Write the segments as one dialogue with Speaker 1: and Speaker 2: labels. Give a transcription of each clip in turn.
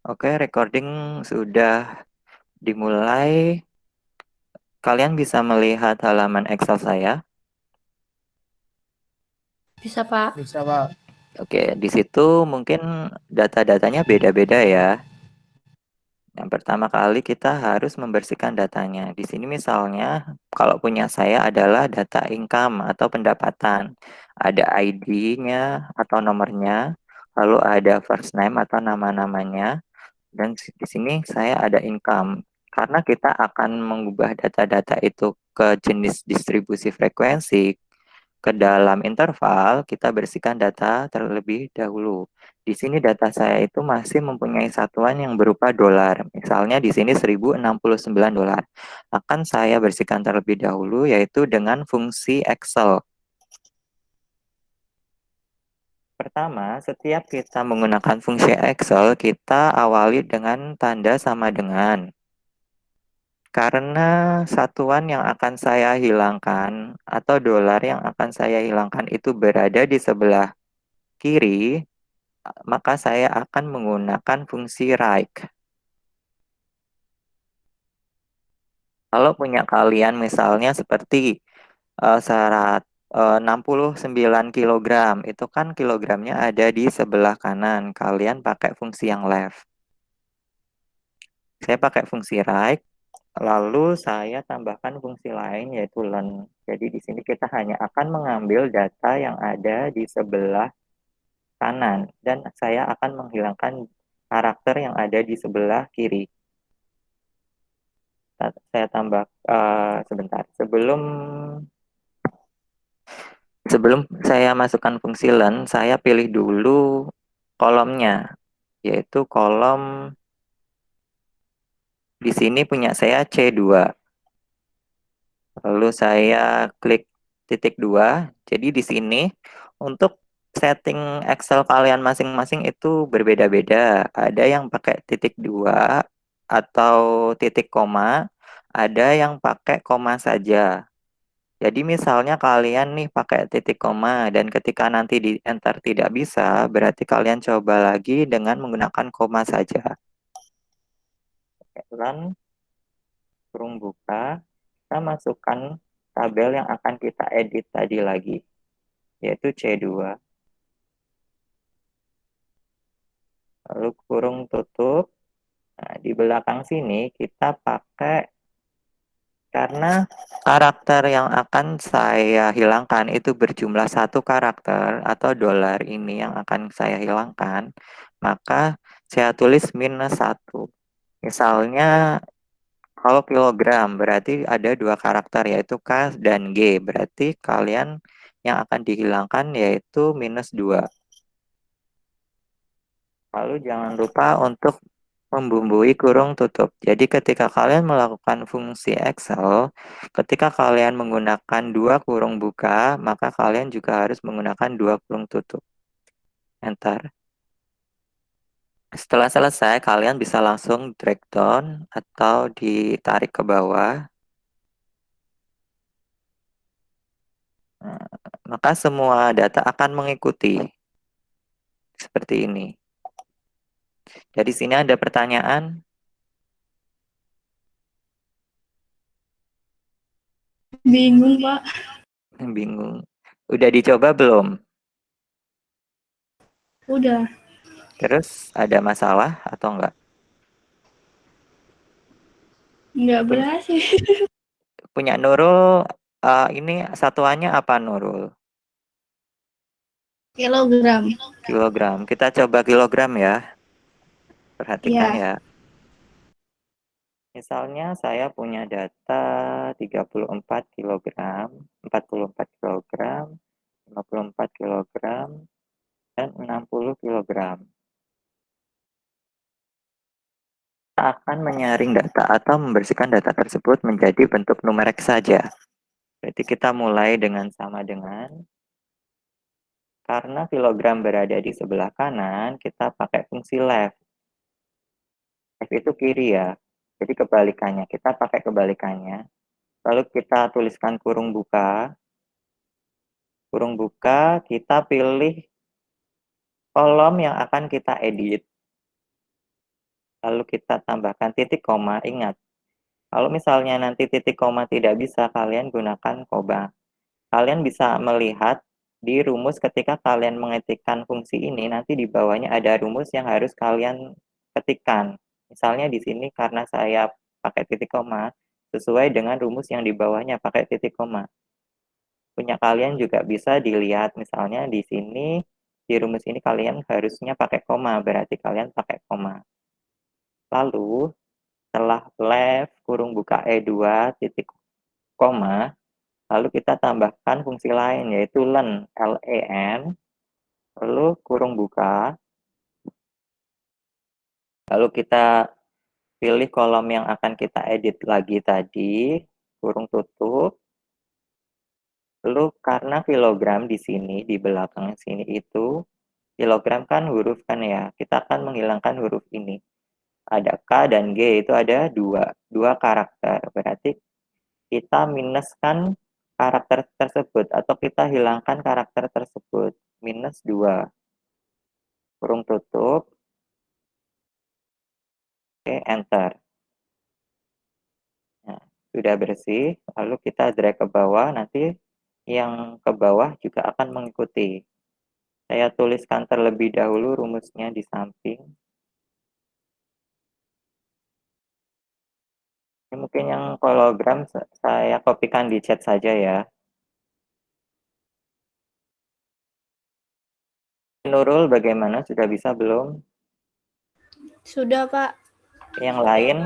Speaker 1: Oke, recording sudah dimulai. Kalian bisa melihat halaman Excel saya.
Speaker 2: Bisa, Pak.
Speaker 3: Bisa, Pak.
Speaker 1: Oke, di situ mungkin data-datanya beda-beda ya. Yang pertama kali kita harus membersihkan datanya. Di sini misalnya, kalau punya saya adalah data income atau pendapatan. Ada ID-nya atau nomornya, lalu ada first name atau nama-namanya, dan di sini saya ada income. Karena kita akan mengubah data-data itu ke jenis distribusi frekuensi ke dalam interval, kita bersihkan data terlebih dahulu. Di sini data saya itu masih mempunyai satuan yang berupa dolar. Misalnya di sini 1069 dolar. Akan saya bersihkan terlebih dahulu yaitu dengan fungsi Excel. Pertama, setiap kita menggunakan fungsi Excel, kita awali dengan tanda sama dengan. Karena satuan yang akan saya hilangkan atau dolar yang akan saya hilangkan itu berada di sebelah kiri, maka saya akan menggunakan fungsi right. Kalau punya kalian misalnya seperti syarat 69 kilogram, itu kan kilogramnya ada di sebelah kanan. Kalian pakai fungsi yang left. Saya pakai fungsi right, lalu saya tambahkan fungsi lain yaitu learn. Jadi di sini kita hanya akan mengambil data yang ada di sebelah kanan dan saya akan menghilangkan karakter yang ada di sebelah kiri. Saya tambah sebentar. Sebelum saya masukkan fungsi learn, saya pilih dulu kolomnya, yaitu kolom di sini punya saya C2. Lalu saya klik titik 2. Jadi di sini untuk setting Excel kalian masing-masing itu berbeda-beda. Ada yang pakai titik 2 atau titik koma, ada yang pakai koma saja. Jadi misalnya kalian nih pakai titik koma dan ketika nanti di enter tidak bisa, berarti kalian coba lagi dengan menggunakan koma saja. Run, kurung buka, kita masukkan tabel yang akan kita edit tadi lagi, yaitu C2. Lalu kurung tutup. Nah, di belakang sini kita pakai, karena karakter yang akan saya hilangkan itu berjumlah satu karakter atau dolar ini yang akan saya hilangkan, maka saya tulis -1. Misalnya kalau kilogram berarti ada dua karakter yaitu K dan G. Berarti kalian yang akan dihilangkan yaitu -2. Lalu jangan lupa untuk membumbui kurung tutup. Jadi ketika kalian melakukan fungsi Excel, ketika kalian menggunakan dua kurung buka, maka kalian juga harus menggunakan dua kurung tutup. Enter. Setelah selesai, kalian bisa langsung drag down atau ditarik ke bawah. Nah, maka semua data akan mengikuti seperti ini. Jadi sini ada pertanyaan?
Speaker 2: Bingung, Pak.
Speaker 1: Bingung. Udah dicoba belum?
Speaker 2: Udah.
Speaker 1: Terus ada masalah atau enggak?
Speaker 2: Nggak
Speaker 1: Punya,
Speaker 2: berhasil.
Speaker 1: punya Nurul, ini satuannya apa Nurul?
Speaker 2: Kilogram.
Speaker 1: Kilogram. Kita coba kilogram ya. Perhatikan
Speaker 2: Iya.
Speaker 1: ya. Misalnya saya punya data 34 kilogram, 44 kilogram, 54 kilogram, dan 60 kilogram. Kita akan menyaring data atau membersihkan data tersebut menjadi bentuk numerik saja. Berarti kita mulai dengan sama dengan, karena kilogram berada di sebelah kanan, kita pakai fungsi left. Left itu kiri ya. Jadi kebalikannya, kita pakai kebalikannya. Lalu kita tuliskan kurung buka. Kurung buka, kita pilih kolom yang akan kita edit. lalu kita tambahkan titik koma. Ingat, kalau misalnya nanti titik koma tidak bisa, kalian gunakan koma. Kalian bisa melihat di rumus ketika kalian mengetikkan fungsi ini, nanti di bawahnya ada rumus yang harus kalian ketikkan. Misalnya di sini karena saya pakai titik koma, sesuai dengan rumus yang di bawahnya pakai titik koma. Punya kalian juga bisa dilihat, misalnya di sini, di rumus ini kalian harusnya pakai koma, berarti kalian pakai koma. Lalu, setelah left kurung buka E2 titik koma, lalu kita tambahkan fungsi lain yaitu len, len, lalu kurung buka, lalu kita pilih kolom yang akan kita edit lagi tadi, kurung tutup, lalu karena kilogram di sini, di belakang sini itu, kilogram kan huruf kan ya, kita akan menghilangkan huruf ini. Ada K dan G, itu ada dua karakter, berarti kita minuskan karakter tersebut, atau kita hilangkan karakter tersebut, minus 2, kurung tutup, oke, enter. Nah, sudah bersih, lalu kita drag ke bawah, nanti yang ke bawah juga akan mengikuti. Saya tuliskan terlebih dahulu rumusnya di samping. Ini mungkin yang hologram saya kopikan di chat saja ya. Nurul bagaimana? Sudah bisa belum?
Speaker 2: Sudah, Pak.
Speaker 1: Yang lain?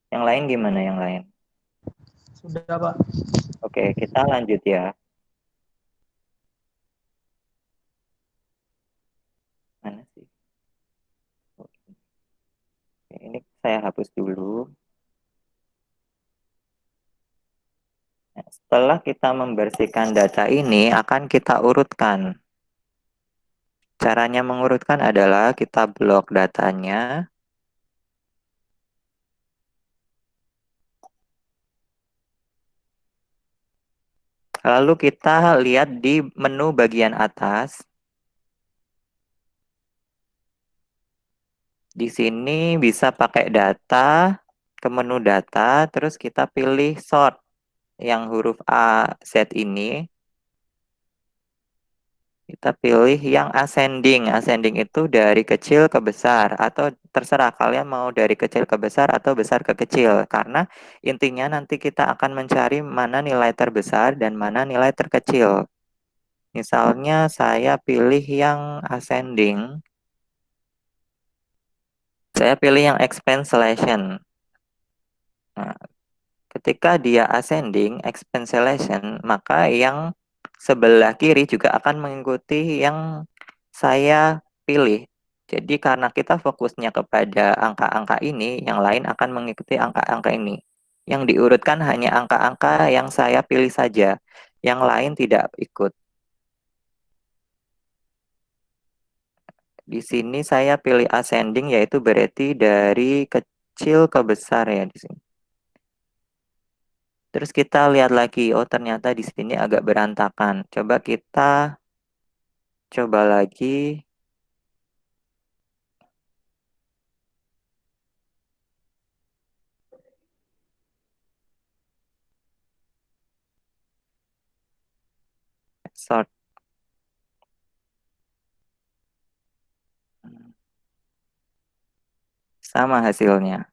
Speaker 1: Yang lain gimana yang lain?
Speaker 3: Sudah, Pak.
Speaker 1: Oke, kita lanjut ya. Mana sih? Oke, ini saya hapus dulu. Nah, setelah kita membersihkan data ini, akan kita urutkan. Caranya mengurutkan adalah kita blok datanya. Lalu kita lihat di menu bagian atas. Di sini bisa pakai data, ke menu data, terus kita pilih sort yang huruf A, Z ini. Kita pilih yang ascending. Ascending itu dari kecil ke besar, atau terserah kalian mau dari kecil ke besar atau besar ke kecil. Karena intinya nanti kita akan mencari mana nilai terbesar dan mana nilai terkecil. Misalnya saya pilih yang ascending. Saya pilih yang expand selection. Nah, ketika dia ascending, expand selection, maka yang sebelah kiri juga akan mengikuti yang saya pilih. Jadi karena kita fokusnya kepada angka-angka ini, yang lain akan mengikuti angka-angka ini. Yang diurutkan hanya angka-angka yang saya pilih saja, yang lain tidak ikut. Di sini saya pilih ascending, yaitu berarti dari kecil ke besar ya di sini. Terus kita lihat lagi, oh ternyata di sini agak berantakan. Coba kita coba lagi. Sort. Sama hasilnya.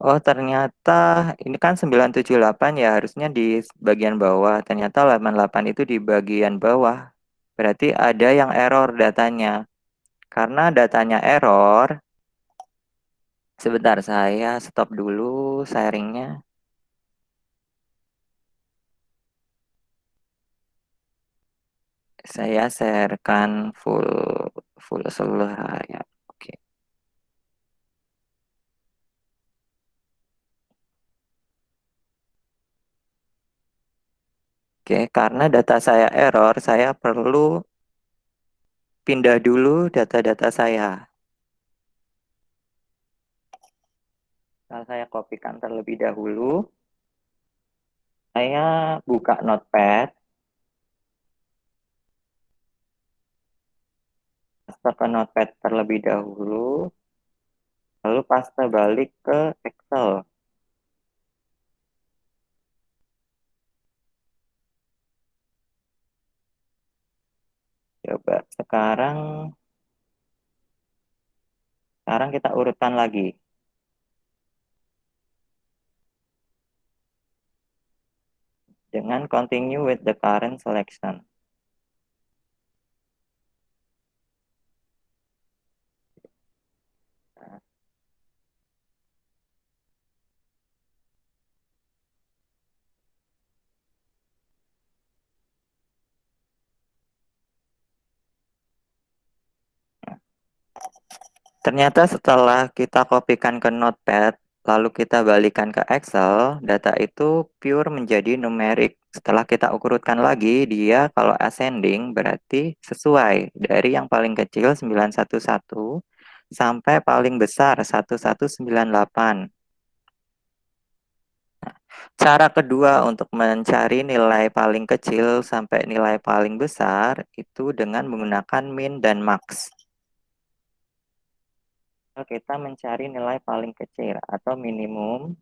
Speaker 1: Oh ternyata ini kan 978 ya, harusnya di bagian bawah. Ternyata 88 itu di bagian bawah. Berarti ada yang error datanya. Karena datanya error, sebentar saya stop dulu sharingnya. Saya sharekan full full seluruh ya. Oke. Oke, karena data saya error, saya perlu pindah dulu data-data saya. Nah, saya kopikan terlebih dahulu. Saya buka Notepad. paste ke Notepad terlebih dahulu, lalu paste balik ke Excel. Coba sekarang kita urutkan lagi. Dengan continue with the current selection. Ternyata setelah kita kopikan ke Notepad, lalu kita balikan ke Excel, data itu pure menjadi numerik. Setelah kita urutkan lagi, dia kalau ascending berarti sesuai dari yang paling kecil 911 sampai paling besar 1198. Cara kedua untuk mencari nilai paling kecil sampai nilai paling besar itu dengan menggunakan min dan max. Kita mencari nilai paling kecil atau minimum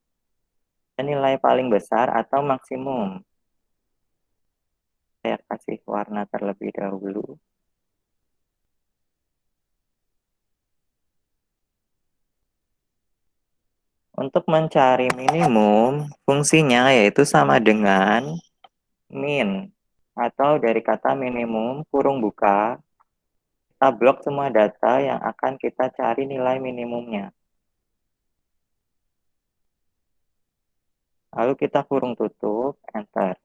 Speaker 1: dan nilai paling besar atau maksimum. Saya kasih warna terlebih dahulu. Untuk mencari minimum, fungsinya yaitu sama dengan min atau dari kata minimum kurung buka, kita blok semua data yang akan kita cari nilai minimumnya. Lalu kita kurung tutup, enter.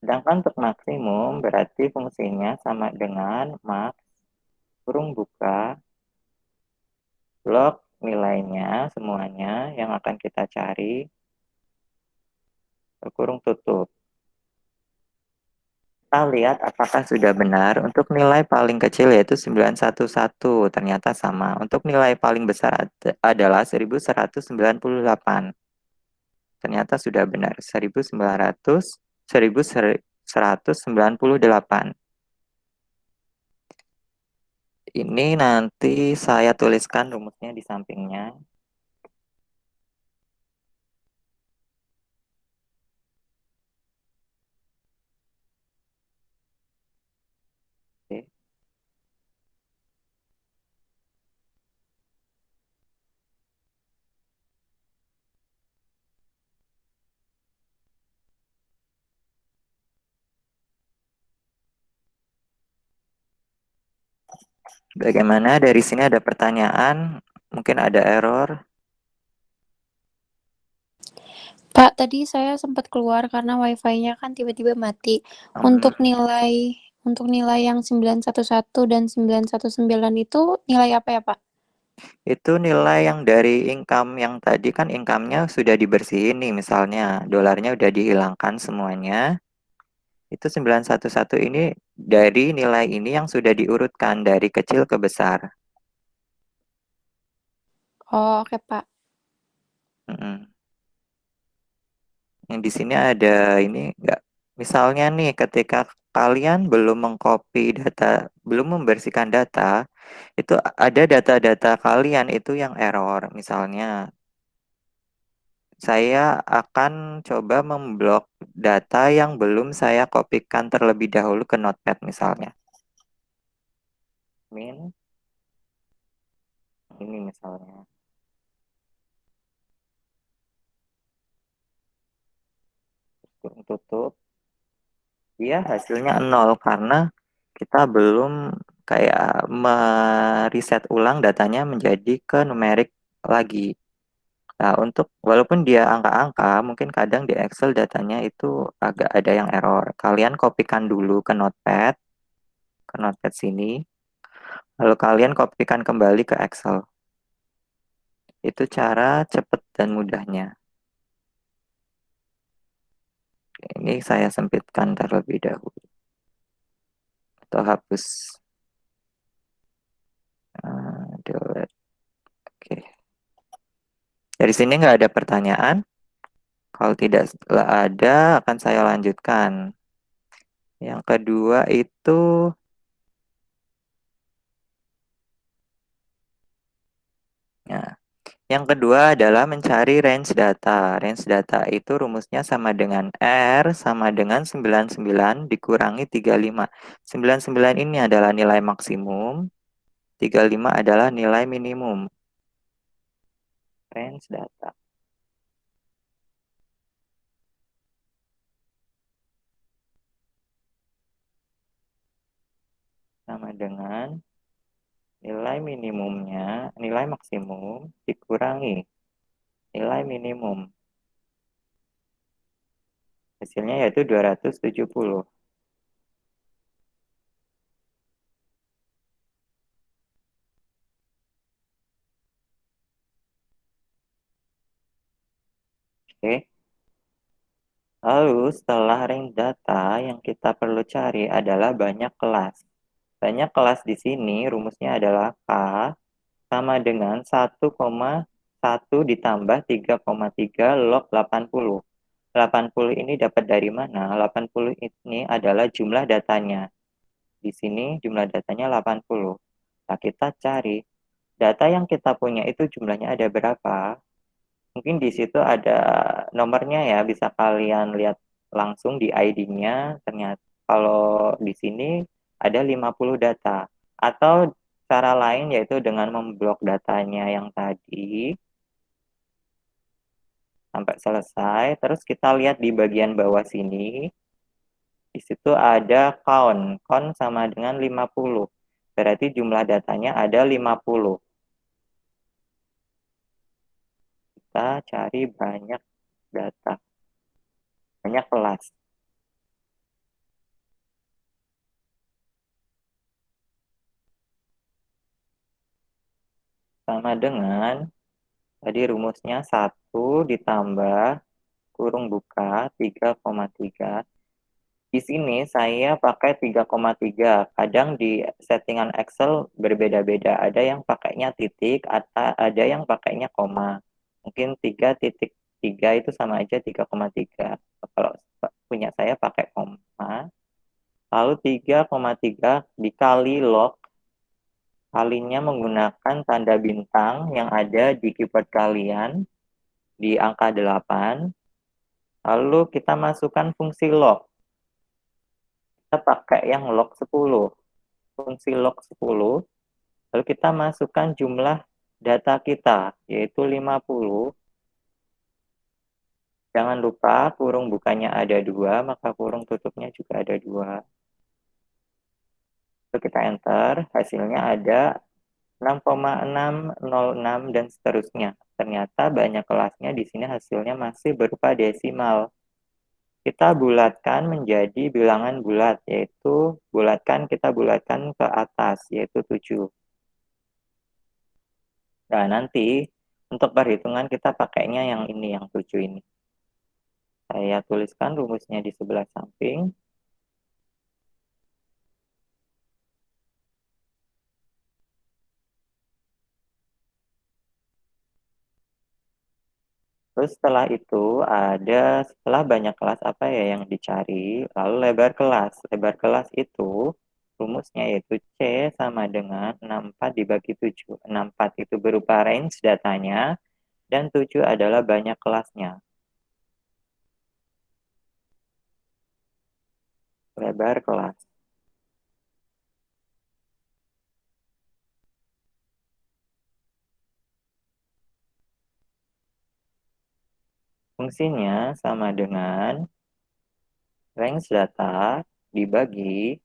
Speaker 1: Sedangkan untuk maksimum berarti fungsinya sama dengan max kurung buka, blok nilainya semuanya yang akan kita cari, kurung tutup. Kita lihat apakah sudah benar. Untuk nilai paling kecil yaitu 911, ternyata sama. Untuk nilai paling besar adalah 1198. Ternyata sudah benar, 1198. Ini nanti saya tuliskan rumusnya di sampingnya. Oke. Bagaimana dari sini ada pertanyaan? Mungkin ada error.
Speaker 2: Pak, tadi saya sempat keluar karena wifi-nya kan tiba-tiba mati. Untuk nilai yang 911 dan 919 itu nilai apa ya, Pak?
Speaker 1: Itu nilai yang dari income yang tadi kan income-nya sudah dibersihin nih, misalnya dolarnya udah dihilangkan semuanya. Itu 911 ini dari nilai ini yang sudah diurutkan dari kecil ke besar.
Speaker 2: Oh, oke, Pak.
Speaker 1: Mm-mm. Yang di sini ada ini enggak? Misalnya nih ketika kalian belum mengcopy data, belum membersihkan data, itu ada data-data kalian itu yang error. Misalnya saya akan coba memblok data yang belum saya kopikan terlebih dahulu ke Notepad misalnya. Min, ini misalnya. Tutup. Dia hasilnya 0 karena kita belum kayak mereset ulang datanya menjadi ke numerik lagi. Nah, untuk walaupun dia angka-angka, mungkin kadang di Excel datanya itu agak ada yang error. Kalian kopikan dulu ke Notepad sini, lalu kalian kopikan kembali ke Excel. Itu cara cepat dan mudahnya. Ini saya sempitkan terlebih dahulu. Atau hapus. Delete. Oke. Dari sini nggak ada pertanyaan. Kalau tidak ada, akan saya lanjutkan. Yang kedua itu Nah, yang kedua adalah mencari range data. Range data itu rumusnya sama dengan R sama dengan 99 dikurangi 35. 99 ini adalah nilai maksimum, 35 adalah nilai minimum. Range data. Sama dengan nilai minimumnya, nilai maksimum dikurangi nilai minimum. Hasilnya yaitu 270. Oke. Lalu setelah range data yang kita perlu cari adalah banyak kelas. Banyak kelas di sini rumusnya adalah K sama dengan 1,1 ditambah 3,3 log 80. 80 ini dapat dari mana? 80 ini adalah jumlah datanya. Di sini jumlah datanya 80. Nah, kita cari data yang kita punya itu jumlahnya ada berapa? Mungkin di situ ada nomornya ya, bisa kalian lihat langsung di ID-nya. Ternyata kalau di sini ada 50 data. Atau cara lain yaitu dengan memblok datanya yang tadi sampai selesai. Terus kita lihat di bagian bawah sini. Di situ ada count. Count sama dengan 50. Berarti jumlah datanya ada 50. Kita cari banyak data, banyak kelas. Sama dengan tadi rumusnya 1 ditambah kurung buka 3,3. Di sini saya pakai 3,3. Kadang di settingan Excel berbeda-beda. Ada yang pakainya titik, atau ada yang pakainya koma. Mungkin 3,3 itu sama aja 3,3. Kalau punya saya pakai koma. Lalu 3,3 dikali log, kalinya menggunakan tanda bintang yang ada di keyboard kalian di angka 8. Lalu kita masukkan fungsi log. Kita pakai yang log 10. Fungsi log 10. Lalu kita masukkan jumlah data kita, yaitu 50. Jangan lupa kurung bukanya ada 2, maka kurung tutupnya juga ada 2. Lalu kita enter, hasilnya ada 6,606 dan seterusnya. Ternyata banyak kelasnya di sini hasilnya masih berupa desimal. Kita bulatkan menjadi bilangan bulat, yaitu kita bulatkan ke atas, yaitu 7. Nah, nanti untuk perhitungan kita pakainya yang ini, yang 7 ini. Saya tuliskan rumusnya di sebelah samping. Terus setelah itu setelah banyak kelas apa ya yang dicari, lalu lebar kelas. Lebar kelas itu rumusnya yaitu C sama dengan 64 dibagi 7. 64 itu berupa range datanya, dan 7 adalah banyak kelasnya. Lebar kelas. Fungsinya sama dengan range data dibagi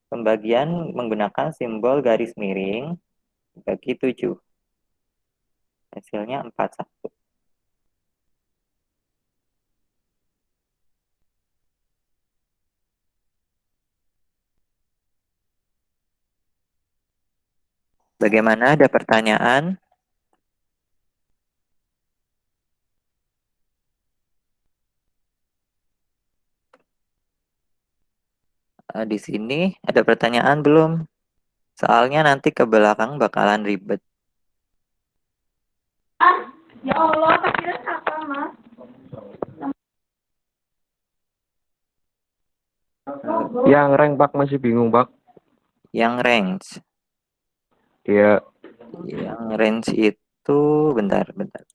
Speaker 1: pembagian menggunakan simbol garis miring bagi 7. Hasilnya 41. Bagaimana, ada pertanyaan? Di sini ada pertanyaan belum? Soalnya nanti ke belakang bakalan ribet.
Speaker 4: Ya Allah, tak kira apa, Mas?
Speaker 5: Yang rank Pak masih bingung Pak.
Speaker 1: Yang range.
Speaker 5: Iya.
Speaker 1: Yang range itu itu, bentar,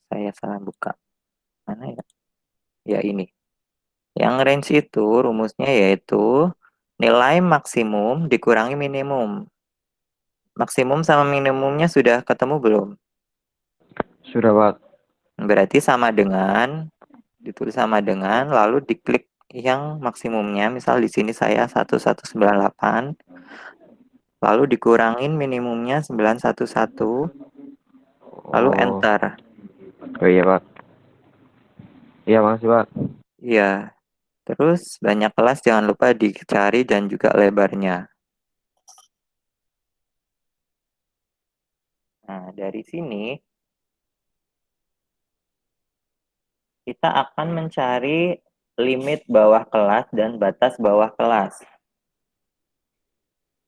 Speaker 1: saya salah buka. Mana ya? Ya ini. Yang range itu rumusnya yaitu nilai maksimum dikurangi minimum. Maksimum sama minimumnya sudah ketemu belum?
Speaker 5: Sudah, Pak.
Speaker 1: Berarti sama dengan, ditulis sama dengan, lalu diklik yang maksimumnya. Misal di sini saya 1198, lalu dikurangin minimumnya 911, lalu
Speaker 5: Oh,
Speaker 1: enter.
Speaker 5: oh iya, Pak. Iya, makasih, Pak.
Speaker 1: Iya. Terus banyak kelas jangan lupa dicari dan juga lebarnya. Nah, dari sini kita akan mencari limit bawah kelas dan batas bawah kelas.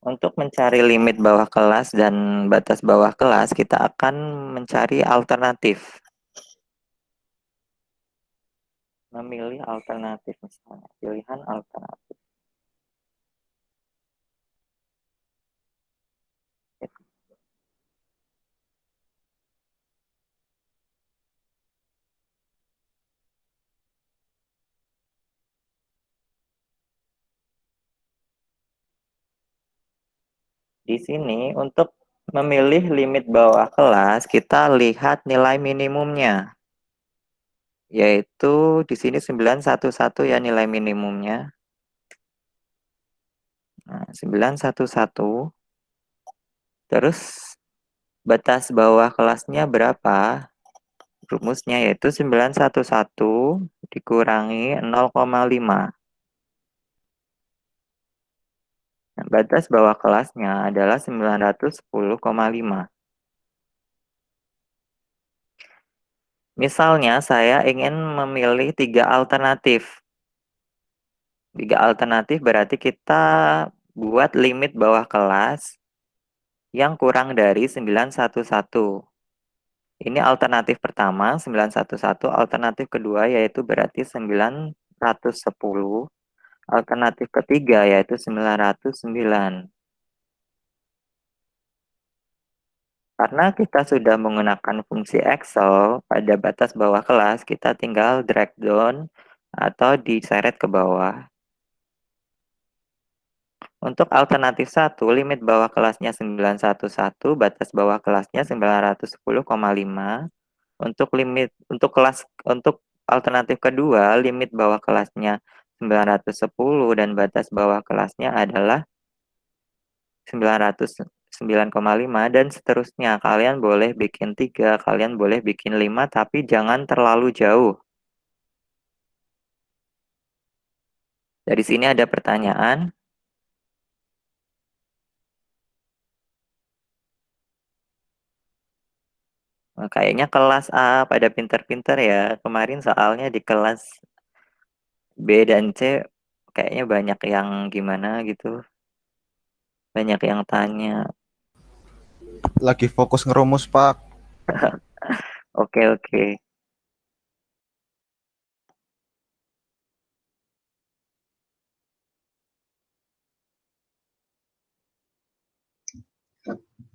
Speaker 1: Untuk mencari limit bawah kelas dan batas bawah kelas, kita akan mencari alternatif. Memilih alternatif misalnya, pilihan alternatif. Di sini untuk memilih limit bawah kelas, kita lihat nilai minimumnya. Yaitu di sini 911 ya nilai minimumnya. Nah, 911. Terus batas bawah kelasnya berapa? Rumusnya yaitu 911 dikurangi 0,5. Nah, batas bawah kelasnya adalah 910,5. Misalnya saya ingin memilih 3 alternatif. 3 alternatif berarti kita buat limit bawah kelas yang kurang dari 911. Ini alternatif pertama 911, alternatif kedua yaitu berarti 910, alternatif ketiga yaitu 909. Karena kita sudah menggunakan fungsi Excel pada batas bawah kelas, kita tinggal drag down atau diseret ke bawah. Untuk alternatif 1, limit bawah kelasnya 911, batas bawah kelasnya 910,5. Untuk alternatif kedua, limit bawah kelasnya 910 dan batas bawah kelasnya adalah 909,5 dan seterusnya. Kalian boleh bikin 3, kalian boleh bikin 5, tapi jangan terlalu jauh. Dari sini ada pertanyaan. Nah, kayaknya kelas A pada pinter-pinter ya. Kemarin soalnya di kelas B dan C kayaknya banyak yang gimana gitu. Banyak yang tanya.
Speaker 6: Lagi fokus ngerumus, Pak.
Speaker 1: Oke, oke.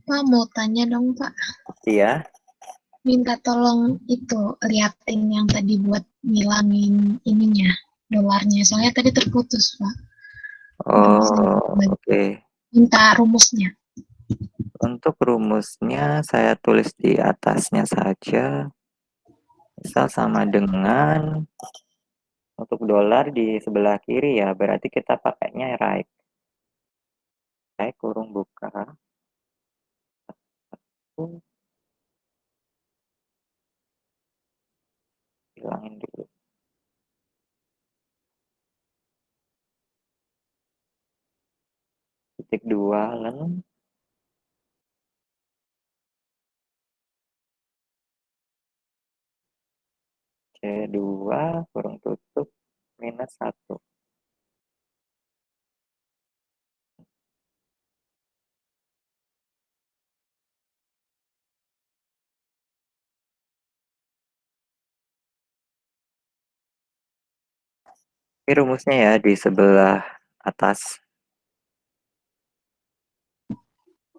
Speaker 7: Pak, mau tanya dong, Pak.
Speaker 1: Iya.
Speaker 7: Minta tolong itu liatin yang tadi buat ngilangin ininya, dolarnya. Soalnya tadi terputus, Pak. Nggak bisa
Speaker 1: Oh,
Speaker 7: dibagi.
Speaker 1: oke.
Speaker 7: Minta rumusnya.
Speaker 1: Untuk rumusnya saya tulis di atasnya saja. Misal sama dengan untuk dolar di sebelah kiri ya, berarti kita pakainya right. Right kurung buka. Hilangin dulu. Titik 2 len. C2 kurung tutup minus 1. Ini rumusnya ya di sebelah atas.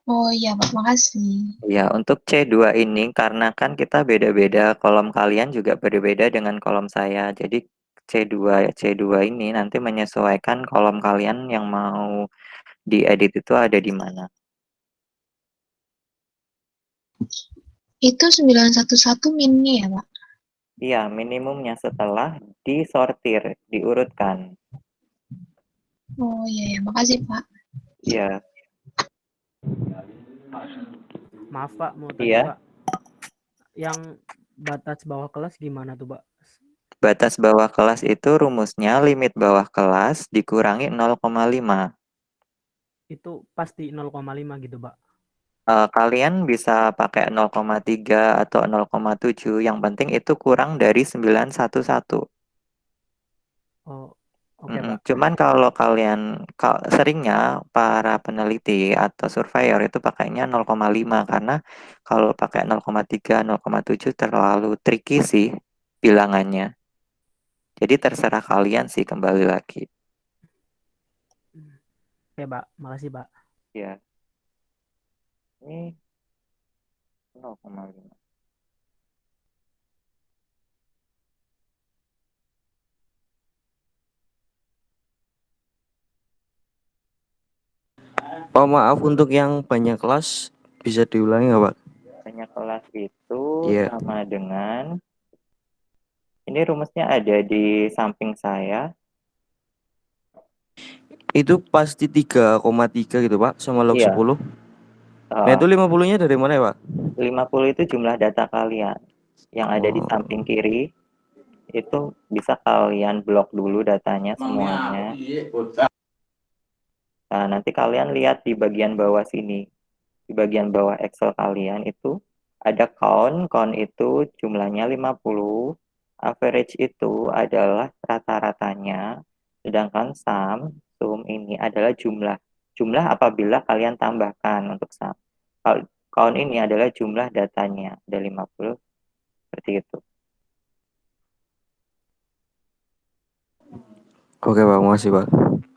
Speaker 7: Oh iya Pak, makasih.
Speaker 1: Ya, untuk C2 ini karena kan kita beda-beda, kolom kalian juga berbeda dengan kolom saya. Jadi C2 ini nanti menyesuaikan kolom kalian yang mau diedit itu ada di mana.
Speaker 7: Itu 911 minnya ya Pak?
Speaker 1: Iya, minimumnya setelah disortir, diurutkan.
Speaker 7: Oh iya ya, makasih Pak.
Speaker 1: Iya,
Speaker 3: Maaf Pak, mau tanya
Speaker 1: iya.
Speaker 3: Pak. Yang batas bawah kelas gimana tuh Pak?
Speaker 1: Batas bawah kelas itu rumusnya limit bawah kelas dikurangi 0,5.
Speaker 3: Itu pasti 0,5 gitu Pak.
Speaker 1: Kalian bisa pakai 0,3 atau 0,7. Yang penting itu kurang dari 911.
Speaker 3: Oh, oke Pak.
Speaker 1: Cuman kalau kalian seringnya para peneliti atau surveyor itu pakainya 0,5 karena kalau pakai 0,3, 0,7 terlalu tricky sih bilangannya. Jadi terserah kalian sih kembali lagi.
Speaker 3: Oke Pak, makasih Pak.
Speaker 1: Ya, ini 0,5.
Speaker 5: Oh maaf, untuk yang banyak kelas bisa diulangi nggak Pak?
Speaker 1: Banyak kelas itu
Speaker 5: Iya.
Speaker 1: sama dengan ini rumusnya ada di samping saya.
Speaker 5: Itu pasti 3,3 gitu Pak, sama log
Speaker 1: Iya,
Speaker 5: 10. Nah itu 50-nya dari mana ya Pak?
Speaker 1: 50 itu jumlah data kalian. Yang ada di
Speaker 5: Oh,
Speaker 1: samping kiri itu bisa kalian blok dulu datanya semuanya. Nah, nanti kalian lihat di bagian bawah sini. Di bagian bawah Excel kalian itu ada count. Count itu jumlahnya 50. Average itu adalah rata-ratanya. Sedangkan sum ini adalah jumlah. Jumlah apabila kalian tambahkan untuk sum. Count ini adalah jumlah datanya. Ada 50. Seperti itu.
Speaker 5: oke Pak, makasih Pak.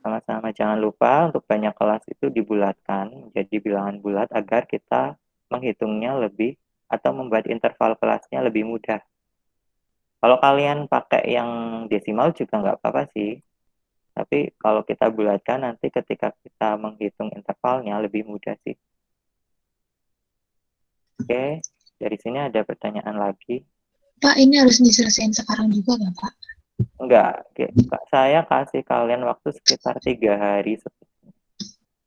Speaker 1: Sama-sama jangan lupa untuk banyak kelas itu dibulatkan menjadi bilangan bulat agar kita menghitungnya lebih atau membuat interval kelasnya lebih mudah. Kalau kalian pakai yang desimal juga nggak apa-apa sih. Tapi kalau kita bulatkan nanti ketika kita menghitung intervalnya lebih mudah sih. Oke, dari sini ada pertanyaan lagi.
Speaker 7: Pak, ini harus diselesaikan sekarang juga nggak Pak?
Speaker 1: Enggak, saya kasih kalian waktu sekitar 3 hari.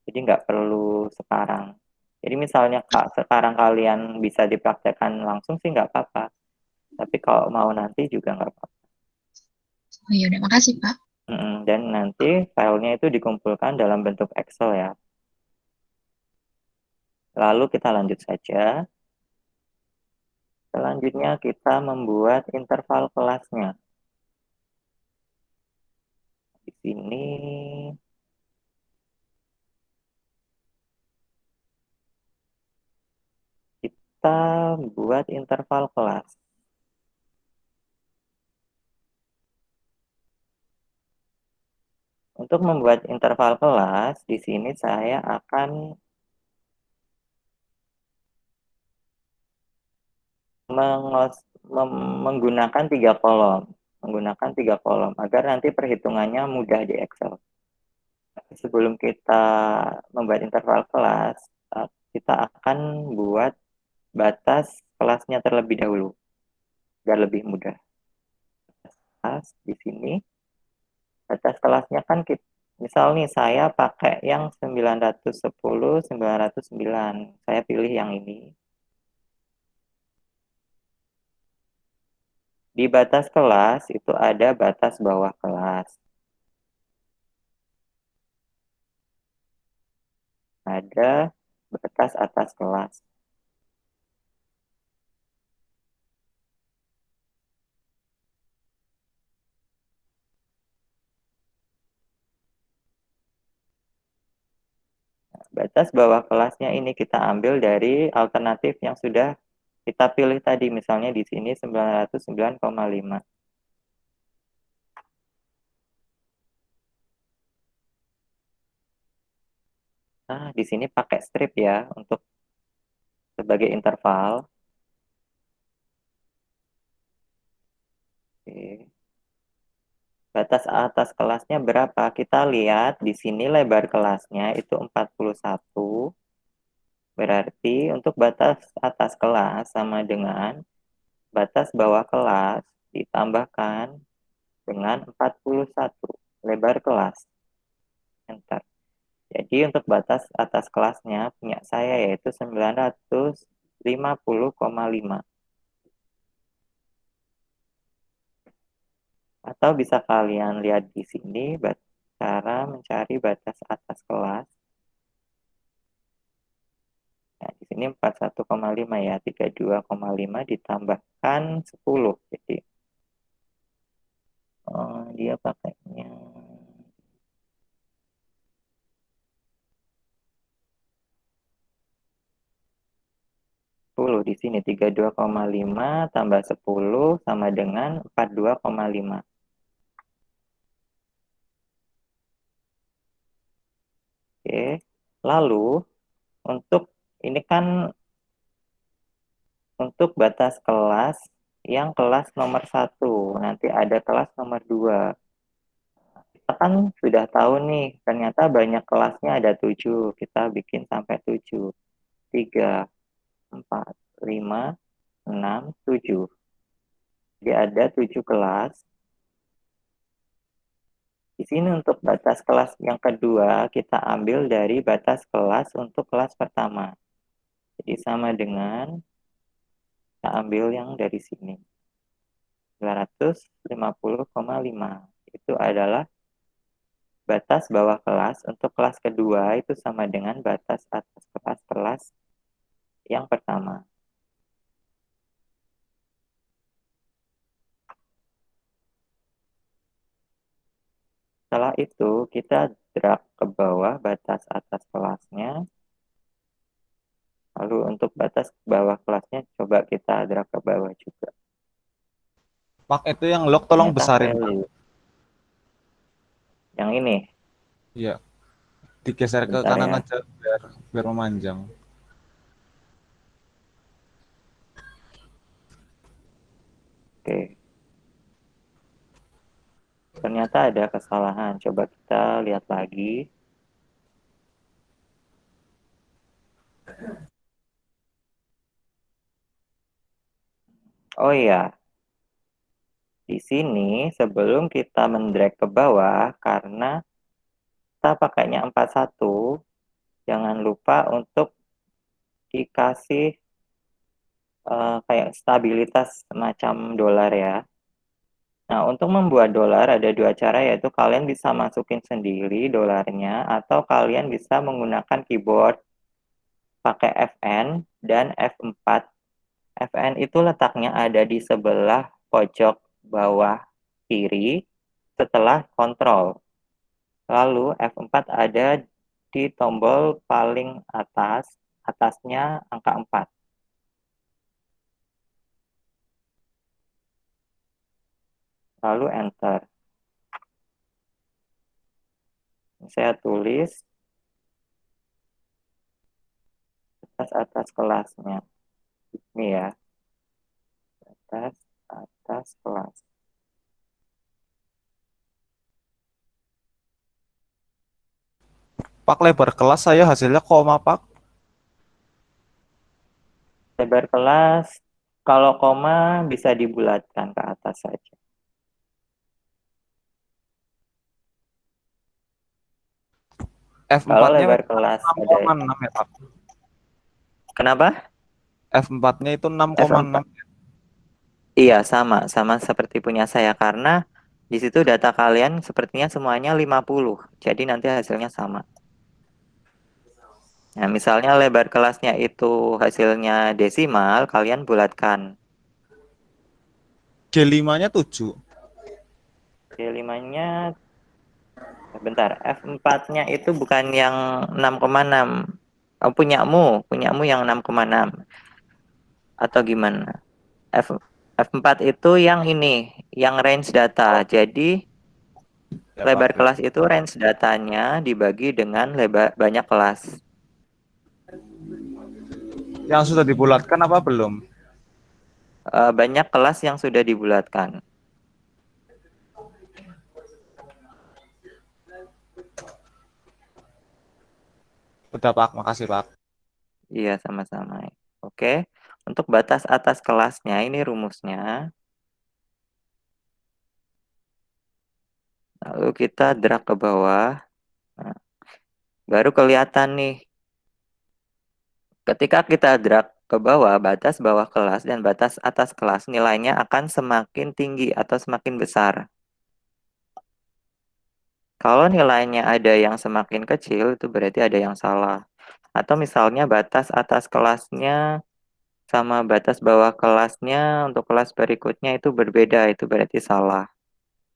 Speaker 1: Jadi nggak perlu sekarang. Jadi misalnya sekarang kalian bisa dipraktekkan langsung sih nggak apa-apa. Tapi kalau mau nanti juga nggak apa-apa.
Speaker 7: Oh iya, udah makasih Pak.
Speaker 1: Dan nanti filenya itu dikumpulkan dalam bentuk Excel ya. Lalu kita lanjut saja. Selanjutnya kita membuat interval kelasnya. Di sini kita buat interval kelas. Untuk membuat interval kelas, di sini saya akan menggunakan 3 kolom. Menggunakan 3 kolom agar nanti perhitungannya mudah di Excel. Sebelum kita membuat interval kelas, kita akan buat batas kelasnya terlebih dahulu agar lebih mudah. Batas di sini, batas kelasnya kan kita, misal nih saya pakai yang 910, 909. Saya pilih yang ini. Di batas kelas itu ada batas bawah kelas. Ada batas atas kelas. Batas bawah kelasnya ini kita ambil dari alternatif yang sudah kita pilih tadi. Misalnya di sini 909,5. Nah, di sini pakai strip ya untuk sebagai interval. Oke. Batas atas kelasnya berapa? Kita lihat di sini lebar kelasnya itu 41. Berarti untuk batas atas kelas sama dengan batas bawah kelas ditambahkan dengan 41 lebar kelas. Enter. Jadi untuk batas atas kelasnya punya saya yaitu 950,5. Atau bisa kalian lihat di sini cara mencari batas atas kelas. Nah, di sini 41,5 ya, 32,5 ditambahkan 10. Jadi dia pakainya 10 di sini 32,5 tambah 10 sama dengan 42,5. Oke. Lalu untuk ini kan untuk batas kelas yang kelas nomor 1. Nanti ada kelas nomor 2. Kita kan sudah tahu nih, ternyata banyak kelasnya ada 7. Kita bikin sampai 7. 3, 4, 5, 6, 7. Jadi ada 7 kelas. Di sini untuk batas kelas yang kedua, kita ambil dari batas kelas untuk kelas pertama. Jadi sama dengan, kita ambil yang dari sini. 950,5. Itu adalah batas bawah kelas untuk kelas kedua itu sama dengan batas atas kelas yang pertama. Setelah itu kita drag ke bawah batas atas kelasnya. Lalu untuk batas bawah kelasnya coba kita drag ke bawah juga.
Speaker 6: Pak, itu yang lock tolong
Speaker 1: Ternyata
Speaker 6: besarin, Pak.
Speaker 1: value. Yang ini.
Speaker 6: Iya. Digeser ke
Speaker 1: Bentar
Speaker 6: kanan
Speaker 1: ya.
Speaker 6: aja biar memanjang.
Speaker 1: Oke. Ternyata ada kesalahan. Coba kita lihat lagi. Oh iya. Di sini sebelum kita mendrag ke bawah karena kita pakainya 41, jangan lupa untuk dikasih kayak stabilitas semacam dolar ya. Nah, untuk membuat dolar ada dua cara, yaitu kalian bisa masukin sendiri dolarnya atau kalian bisa menggunakan keyboard pakai Fn dan F4. Fn itu letaknya ada di sebelah pojok bawah kiri setelah kontrol. Lalu F4 ada di tombol paling atas, atasnya angka 4. Lalu enter. Saya tulis atas kelasnya. Ini ya. Atas kelas.
Speaker 6: Pak, lebar kelas saya hasilnya koma, Pak.
Speaker 1: Lebar kelas, kalau koma bisa dibulatkan ke atas saja. Kalau
Speaker 6: F4-nya
Speaker 1: lebar kelas ada.
Speaker 6: 6,6 ya, Pak.
Speaker 1: Kenapa?
Speaker 6: F4-nya itu 6,6.
Speaker 1: Iya, sama seperti punya saya karena di situ data kalian sepertinya semuanya 50. Jadi nanti hasilnya sama. Nah, misalnya lebar kelasnya itu hasilnya desimal, kalian bulatkan.
Speaker 6: G5-nya 7.
Speaker 1: G5-nya bentar, F4-nya itu bukan yang 6,6. Oh, punyamu yang 6,6. Atau gimana? F4 itu yang ini, yang range data. Jadi
Speaker 6: Ya,
Speaker 1: Lebar
Speaker 6: Pak.
Speaker 1: kelas itu range datanya dibagi dengan banyak kelas.
Speaker 6: Yang sudah dibulatkan apa belum?
Speaker 1: Banyak kelas yang sudah dibulatkan.
Speaker 6: Udah, Pak. Makasih, Pak.
Speaker 1: Iya, sama-sama. Oke, untuk batas atas kelasnya ini rumusnya. Lalu kita drag ke bawah. Nah, baru kelihatan nih. Ketika kita drag ke bawah, batas bawah kelas dan batas atas kelas nilainya akan semakin tinggi atau semakin besar. Kalau nilainya ada yang semakin kecil, itu berarti ada yang salah. Atau misalnya batas atas kelasnya sama batas bawah kelasnya untuk kelas berikutnya itu berbeda, itu berarti salah.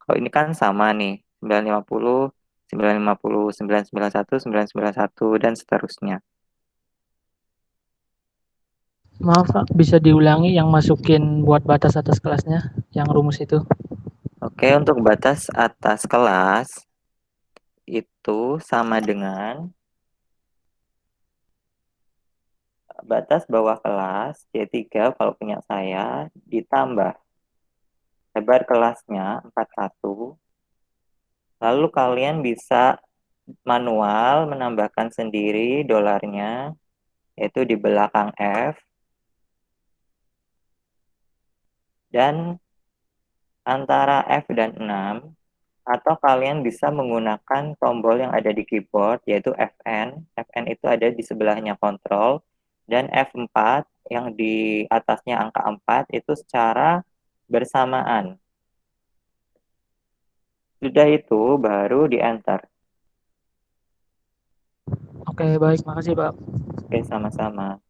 Speaker 1: Kalau ini kan sama nih, 950, 950, 991, 991, dan seterusnya.
Speaker 3: Maaf Pak, bisa diulangi yang masukin buat batas atas kelasnya, yang rumus itu.
Speaker 1: Oke, untuk batas atas kelas itu sama dengan batas bawah kelas C3 kalau punya saya ditambah lebar kelasnya 41. Lalu kalian bisa manual menambahkan sendiri dolarnya, yaitu di belakang F. Dan antara F dan 6, atau kalian bisa menggunakan tombol yang ada di keyboard, yaitu Fn. Fn itu ada di sebelahnya kontrol. Dan F4 yang di atasnya angka 4 itu secara bersamaan. Sudah itu baru di enter.
Speaker 3: Oke, baik, makasih Pak.
Speaker 1: Oke, sama-sama.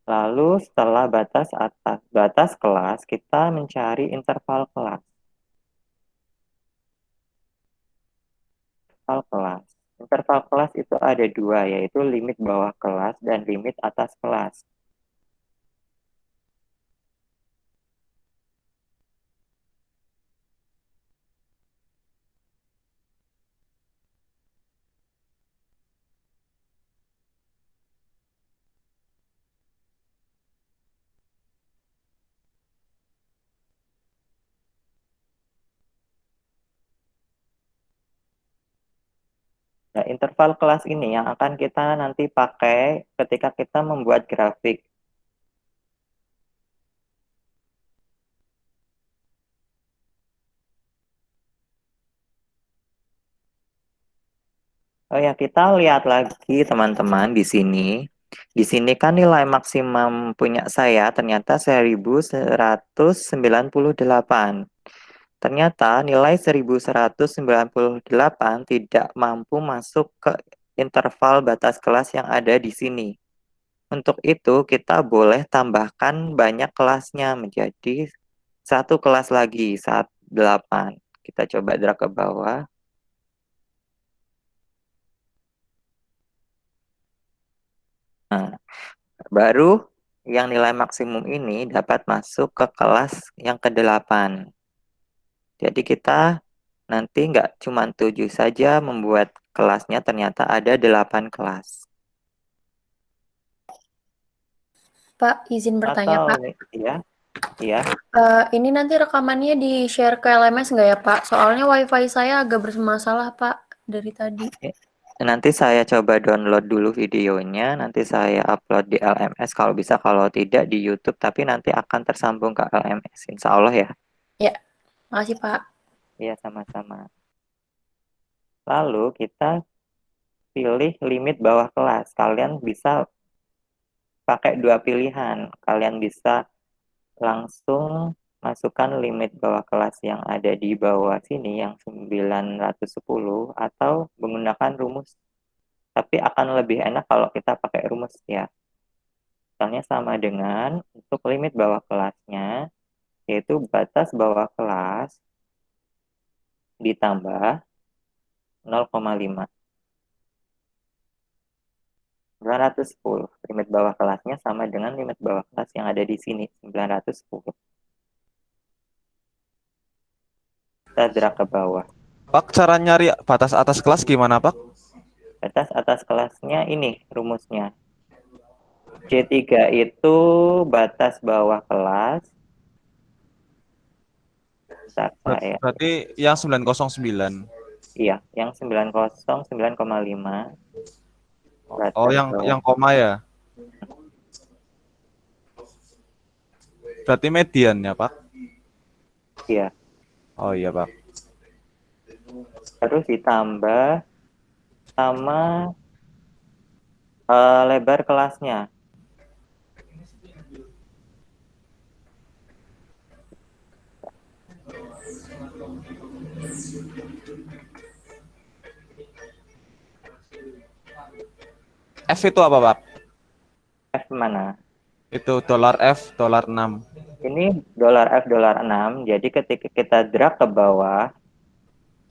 Speaker 1: Lalu setelah batas kelas, kita mencari interval kelas. Interval kelas itu ada dua, yaitu limit bawah kelas dan limit atas kelas. Nah, interval kelas ini yang akan kita nanti pakai ketika kita membuat grafik. Oh ya, kita lihat lagi teman-teman di sini. Di sini kan nilai maksimum punya saya ternyata 1198. Ternyata nilai 1198 tidak mampu masuk ke interval batas kelas yang ada di sini. Untuk itu, kita boleh tambahkan banyak kelasnya menjadi satu kelas lagi, 8. Kita coba drag ke bawah. Nah, baru yang nilai maksimum ini dapat masuk ke kelas yang ke-8. Jadi kita nanti nggak cuma 7 saja membuat kelasnya, ternyata ada 8 kelas.
Speaker 2: Pak, izin bertanya,
Speaker 1: Atau,
Speaker 2: Pak.
Speaker 1: iya.
Speaker 2: Ini nanti rekamannya di-share ke LMS nggak ya, Pak? Soalnya WiFi saya agak bermasalah, Pak, dari tadi.
Speaker 1: Nanti saya coba download dulu videonya, nanti saya upload di LMS kalau bisa, kalau tidak di YouTube, tapi nanti akan tersambung ke LMS, insya Allah ya.
Speaker 2: Ya, makasih, Pak.
Speaker 1: Iya, sama-sama. Lalu kita pilih limit bawah kelas. Kalian bisa pakai dua pilihan. Kalian bisa langsung masukkan limit bawah kelas yang ada di bawah sini, yang 910, atau menggunakan rumus. Tapi akan lebih enak kalau kita pakai rumus ya. Misalnya sama dengan untuk limit bawah kelasnya, yaitu batas bawah kelas ditambah 0,5. 910. Limit bawah kelasnya sama dengan limit bawah kelas yang ada di sini, 910. Kita drag ke bawah.
Speaker 6: Pak, cara nyari batas atas kelas gimana, Pak?
Speaker 1: Batas atas kelasnya ini rumusnya. C3 itu batas bawah kelas. Bentar, saya.
Speaker 6: Berarti yang 909.
Speaker 1: Iya, yang 909,5
Speaker 6: Oh,
Speaker 1: batas bawah.
Speaker 6: yang koma ya. Berarti mediannya, Pak.
Speaker 1: Iya,
Speaker 6: Oh iya, Pak.
Speaker 1: terus ditambah sama lebar kelasnya.
Speaker 6: F itu apa, Pak?
Speaker 1: F mana?
Speaker 6: Itu dolar F, dolar 6.
Speaker 1: Ini dolar F dolar 6. Jadi ketika kita drag ke bawah,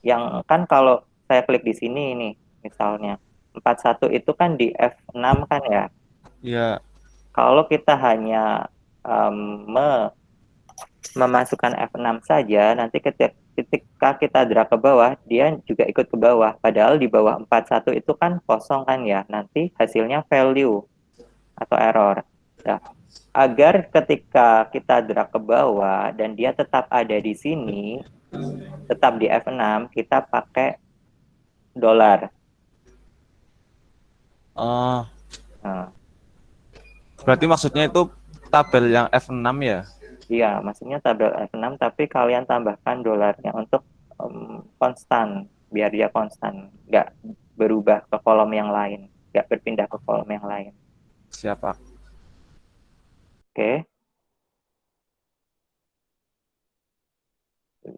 Speaker 1: yang kan kalau saya klik di sini ini misalnya 41 itu kan di F6 kan ya.
Speaker 6: Iya.
Speaker 1: Kalau kita hanya memasukkan F6 saja, nanti ketika kita drag ke bawah, dia juga ikut ke bawah. Padahal di bawah 41 itu kan kosong kan ya. Nanti hasilnya value atau error. Nah, agar ketika kita drag ke bawah dan dia tetap ada di sini, tetap di F6, kita pakai dolar.
Speaker 6: Oh,
Speaker 1: Nah,
Speaker 6: berarti maksudnya itu tabel yang F6 ya?
Speaker 1: iya, maksudnya tabel F6, tapi kalian tambahkan dolarnya untuk konstan, biar dia konstan, nggak berubah ke kolom yang lain, nggak berpindah ke kolom yang lain.
Speaker 6: Siapa?
Speaker 1: Oke,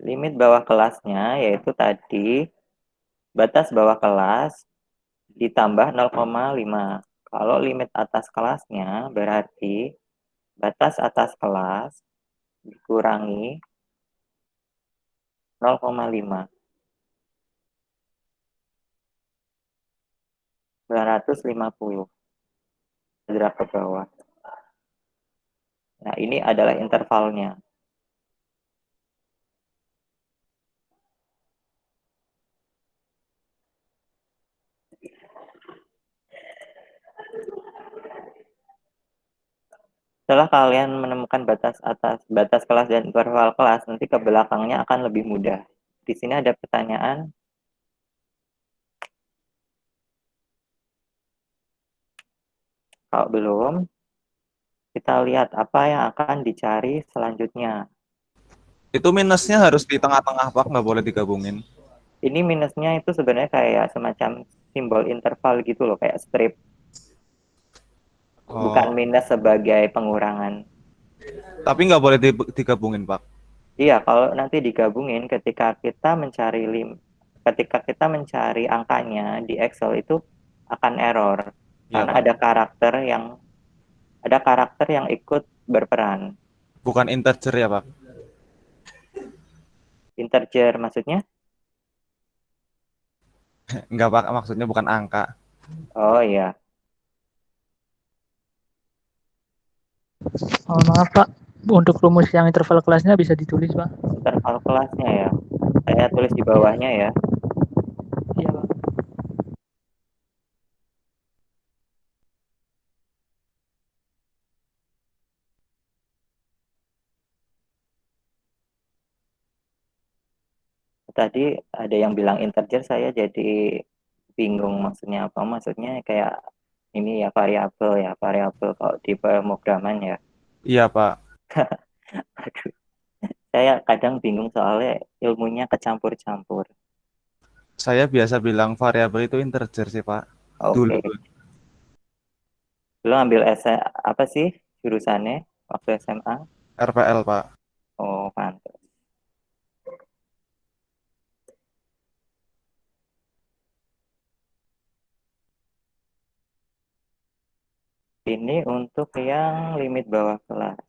Speaker 1: limit bawah kelasnya yaitu tadi batas bawah kelas ditambah 0,5. Kalau limit atas kelasnya berarti batas atas kelas dikurangi 0,5. 950 derajat ke bawah. Nah, ini adalah intervalnya. Setelah kalian menemukan batas atas, batas kelas dan interval kelas, nanti ke belakangnya akan lebih mudah. Di sini ada pertanyaan. Kalau belum, kita lihat apa yang akan dicari selanjutnya.
Speaker 6: Itu minusnya harus di tengah-tengah, Pak, nggak boleh digabungin.
Speaker 1: Ini minusnya itu sebenarnya kayak semacam simbol interval gitu loh, kayak strip. Bukan
Speaker 6: Oh,
Speaker 1: minus sebagai pengurangan.
Speaker 6: tapi nggak boleh digabungin, Pak.
Speaker 1: Iya, kalau nanti digabungin ketika kita mencari angkanya di Excel itu akan error
Speaker 6: Iya,
Speaker 1: karena
Speaker 6: Pak.
Speaker 1: ada karakter yang ikut berperan.
Speaker 6: Bukan integer ya, Pak.
Speaker 1: Integer maksudnya?
Speaker 6: Nggak, Pak, maksudnya bukan angka.
Speaker 1: Oh iya,
Speaker 3: Mohon maaf Pak, untuk rumus yang interval kelasnya bisa ditulis Pak.
Speaker 1: interval kelasnya ya. Saya tulis di bawahnya ya.
Speaker 3: Iya Pak.
Speaker 1: Tadi ada yang bilang integer, saya jadi bingung maksudnya apa. Maksudnya kayak ini ya variabel kalau di pemrograman ya.
Speaker 6: Iya, Pak.
Speaker 1: Aduh, saya kadang bingung soalnya ilmunya kecampur-campur.
Speaker 6: Saya biasa bilang variabel itu integer sih, Pak. Dulu.
Speaker 1: Oke. Lu ambil apa sih jurusannya waktu SMA?
Speaker 6: RPL, Pak.
Speaker 1: Oh, pantas. Ini untuk yang limit bawah kelas.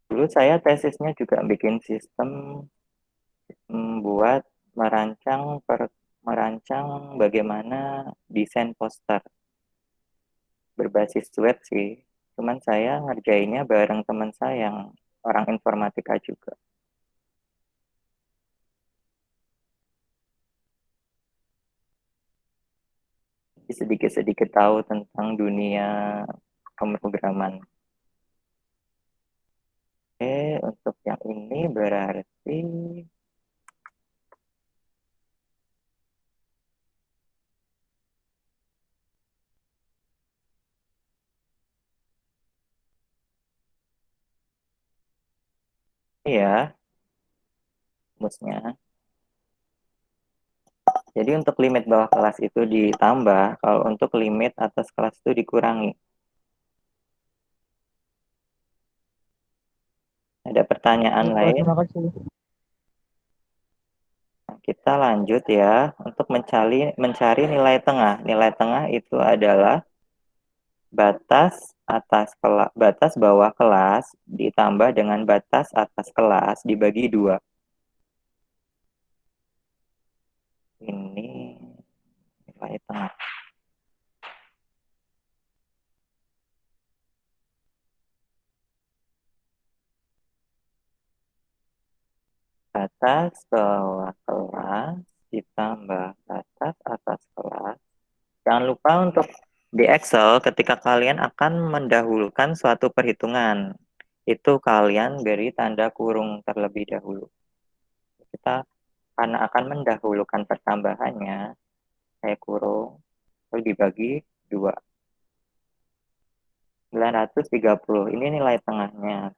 Speaker 1: Dulu saya tesisnya juga bikin sistem buat merancang bagaimana desain poster berbasis web sih. Cuman saya ngerjainnya bareng teman saya yang orang informatika juga. Sedikit-sedikit tahu tentang dunia pemrograman. Oke, untuk yang ini berarti ya, rumusnya. Jadi untuk limit bawah kelas itu ditambah, kalau untuk limit atas kelas itu dikurangi. Ada pertanyaan
Speaker 3: Baik, Pak,
Speaker 1: lain?
Speaker 3: terima kasih.
Speaker 1: Nah, kita lanjut ya, untuk mencari nilai tengah. Nilai tengah itu adalah batas bawah kelas ditambah dengan batas atas kelas dibagi 2. Ini nilai tengah. Batas bawah kelas ditambah batas atas kelas. Jangan lupa untuk di Excel ketika kalian akan mendahulukan suatu perhitungan, itu kalian beri tanda kurung terlebih dahulu. Kita karena akan mendahulukan pertambahannya, saya kurung, lalu dibagi 2. 930, ini nilai tengahnya.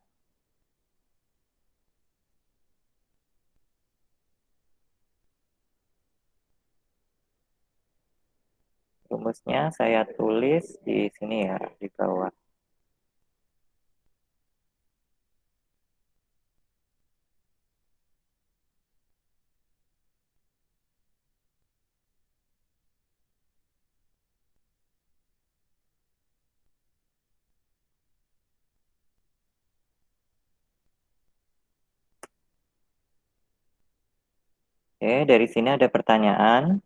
Speaker 1: Rumusnya saya tulis di sini ya, di bawah. Oke, dari sini ada pertanyaan.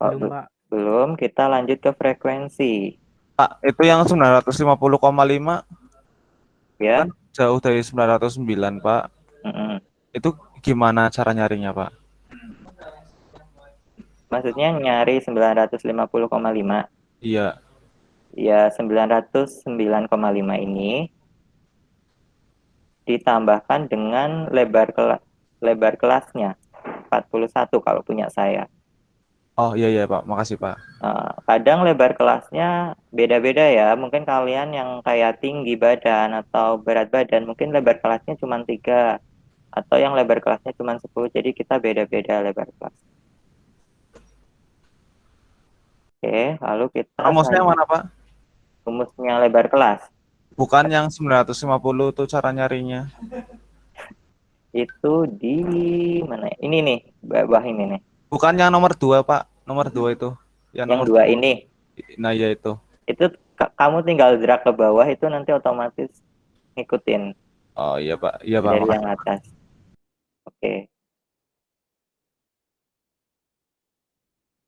Speaker 3: Belum, Pak.
Speaker 1: Belum, kita lanjut ke frekuensi.
Speaker 6: Pak, itu yang 950,5
Speaker 1: Ya.
Speaker 6: kan jauh dari 909, Pak.
Speaker 1: Mm-mm.
Speaker 6: Itu gimana cara nyarinya, Pak?
Speaker 1: Maksudnya nyari 950,5.
Speaker 6: Iya.
Speaker 1: Ya, 909,5 ini ditambahkan dengan lebar kelasnya 41 kalau punya saya.
Speaker 6: Oh iya iya Pak, makasih Pak.
Speaker 1: Kadang lebar kelasnya beda-beda ya. Mungkin kalian yang kayak tinggi badan atau berat badan, mungkin lebar kelasnya cuma 3. Atau yang lebar kelasnya cuma 10. Jadi kita beda-beda lebar kelas. Oke, lalu kita
Speaker 6: Rumusnya yang mana Pak?
Speaker 1: rumusnya lebar kelas.
Speaker 6: Bukan yang 950 tuh cara nyarinya.
Speaker 1: Itu di mana? Ini nih, bawah ini nih.
Speaker 6: Bukan yang nomor 2 Pak. Nomor 2 itu.
Speaker 1: Yang
Speaker 6: nomor
Speaker 1: 2 ini.
Speaker 6: Nah ya itu.
Speaker 1: Itu kamu tinggal drag ke bawah, itu nanti otomatis ngikutin
Speaker 6: Oh iya Pak. Iya Pak,
Speaker 1: dari
Speaker 6: makasih.
Speaker 1: yang atas. Oke.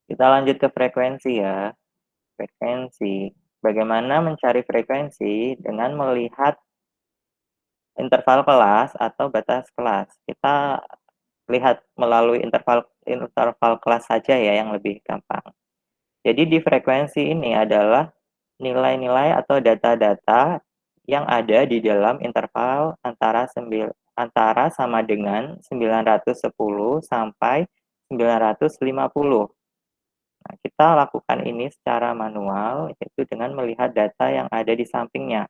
Speaker 1: Kita lanjut ke frekuensi ya. Frekuensi. Bagaimana mencari frekuensi dengan melihat interval kelas atau batas kelas. Kita lihat melalui interval kelas saja ya, yang lebih gampang. Jadi di frekuensi ini adalah nilai-nilai atau data-data yang ada di dalam interval antara sama dengan 910 sampai 950. Nah, kita lakukan ini secara manual, yaitu dengan melihat data yang ada di sampingnya.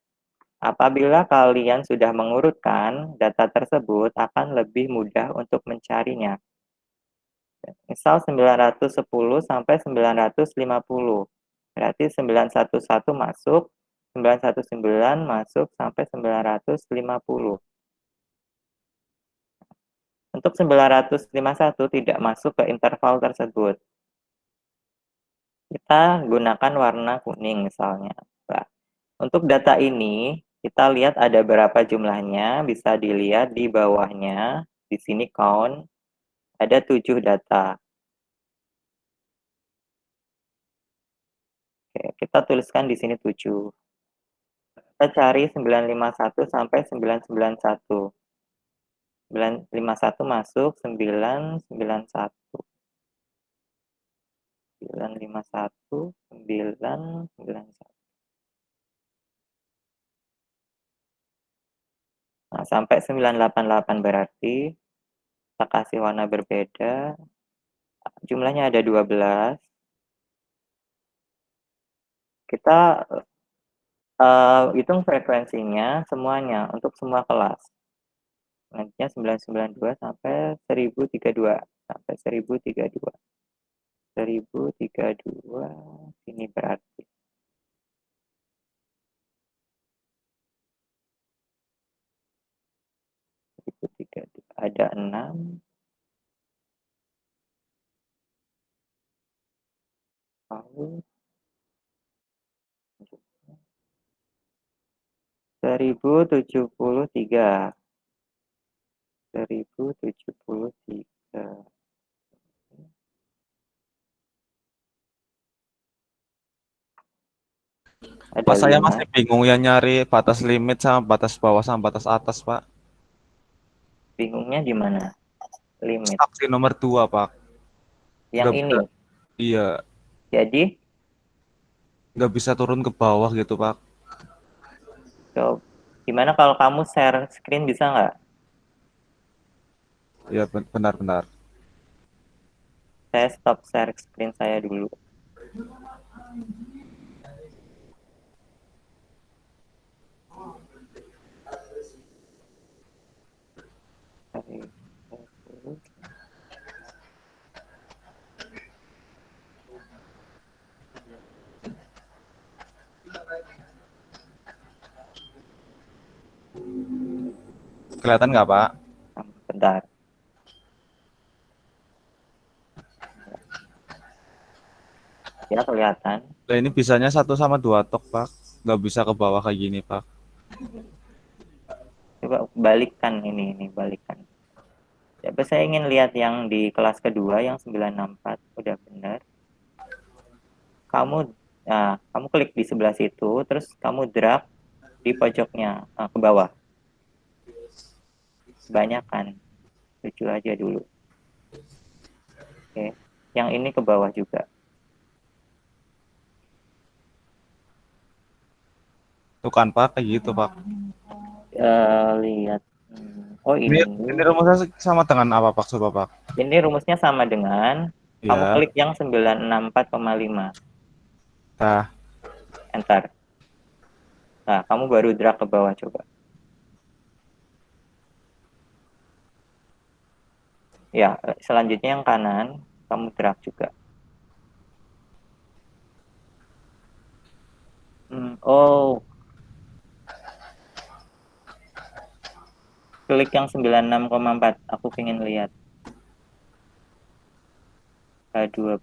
Speaker 1: Apabila kalian sudah mengurutkan, data tersebut akan lebih mudah untuk mencarinya. Misal 910 sampai 950. Berarti 911 masuk, 919 masuk sampai 950. Untuk 951 tidak masuk ke interval tersebut. Kita gunakan warna kuning misalnya. Nah, untuk data ini, kita lihat ada berapa jumlahnya, bisa dilihat di bawahnya, di sini count, ada 7 data. Oke, kita tuliskan di sini 7. Kita cari 951 sampai 991. 951 masuk, 991. 951, 991. Nah, sampai 988 berarti kita kasih warna berbeda. Jumlahnya ada 12. Kita hitung frekuensinya semuanya untuk semua kelas. Nantinya 992 sampai 1032. Sampai 1032. 1032 ini berarti. Ada 6. Lalu 1073. 1073. Ada
Speaker 6: Pak, saya
Speaker 1: 5.
Speaker 6: masih bingung ya nyari batas limit sama batas bawah sama batas atas, Pak.
Speaker 1: Bingungnya di mana? Limit.
Speaker 6: Aksi nomor 2, Pak.
Speaker 1: Yang
Speaker 6: Nggak
Speaker 1: ini.
Speaker 6: Iya,
Speaker 1: Jadi,
Speaker 6: nggak bisa turun ke bawah gitu, Pak.
Speaker 1: gimana kalau kamu share screen bisa nggak?
Speaker 6: Ya, benar-benar.
Speaker 1: Saya stop share screen saya dulu.
Speaker 6: Kelihatan nggak, Pak?
Speaker 1: Bentar. Ya, kelihatan.
Speaker 6: Nah, ini bisanya 1 sama 2 tok, Pak. Nggak bisa ke bawah kayak gini, Pak.
Speaker 1: Coba balikkan ini balikkan. Coba saya ingin lihat yang di kelas kedua yang 964 udah benar. Kamu klik di sebelah situ, terus kamu drag di pojoknya ke bawah. Banyak kan? 7 aja dulu. Oke, yang ini ke bawah juga.
Speaker 6: Tuh kan, Pak, kayak gitu, Pak.
Speaker 1: Lihat. Oh,
Speaker 6: Ini rumusnya sama dengan apa, Pak? Coba, Pak.
Speaker 1: Ini rumusnya sama dengan kamu
Speaker 6: Ya.
Speaker 1: klik yang 964,5.
Speaker 6: Nah,
Speaker 1: Enter. Nah, kamu baru drag ke bawah coba. Ya, selanjutnya yang kanan, kamu drag juga. Oh. Klik yang 96,4. Aku pengen lihat. H12.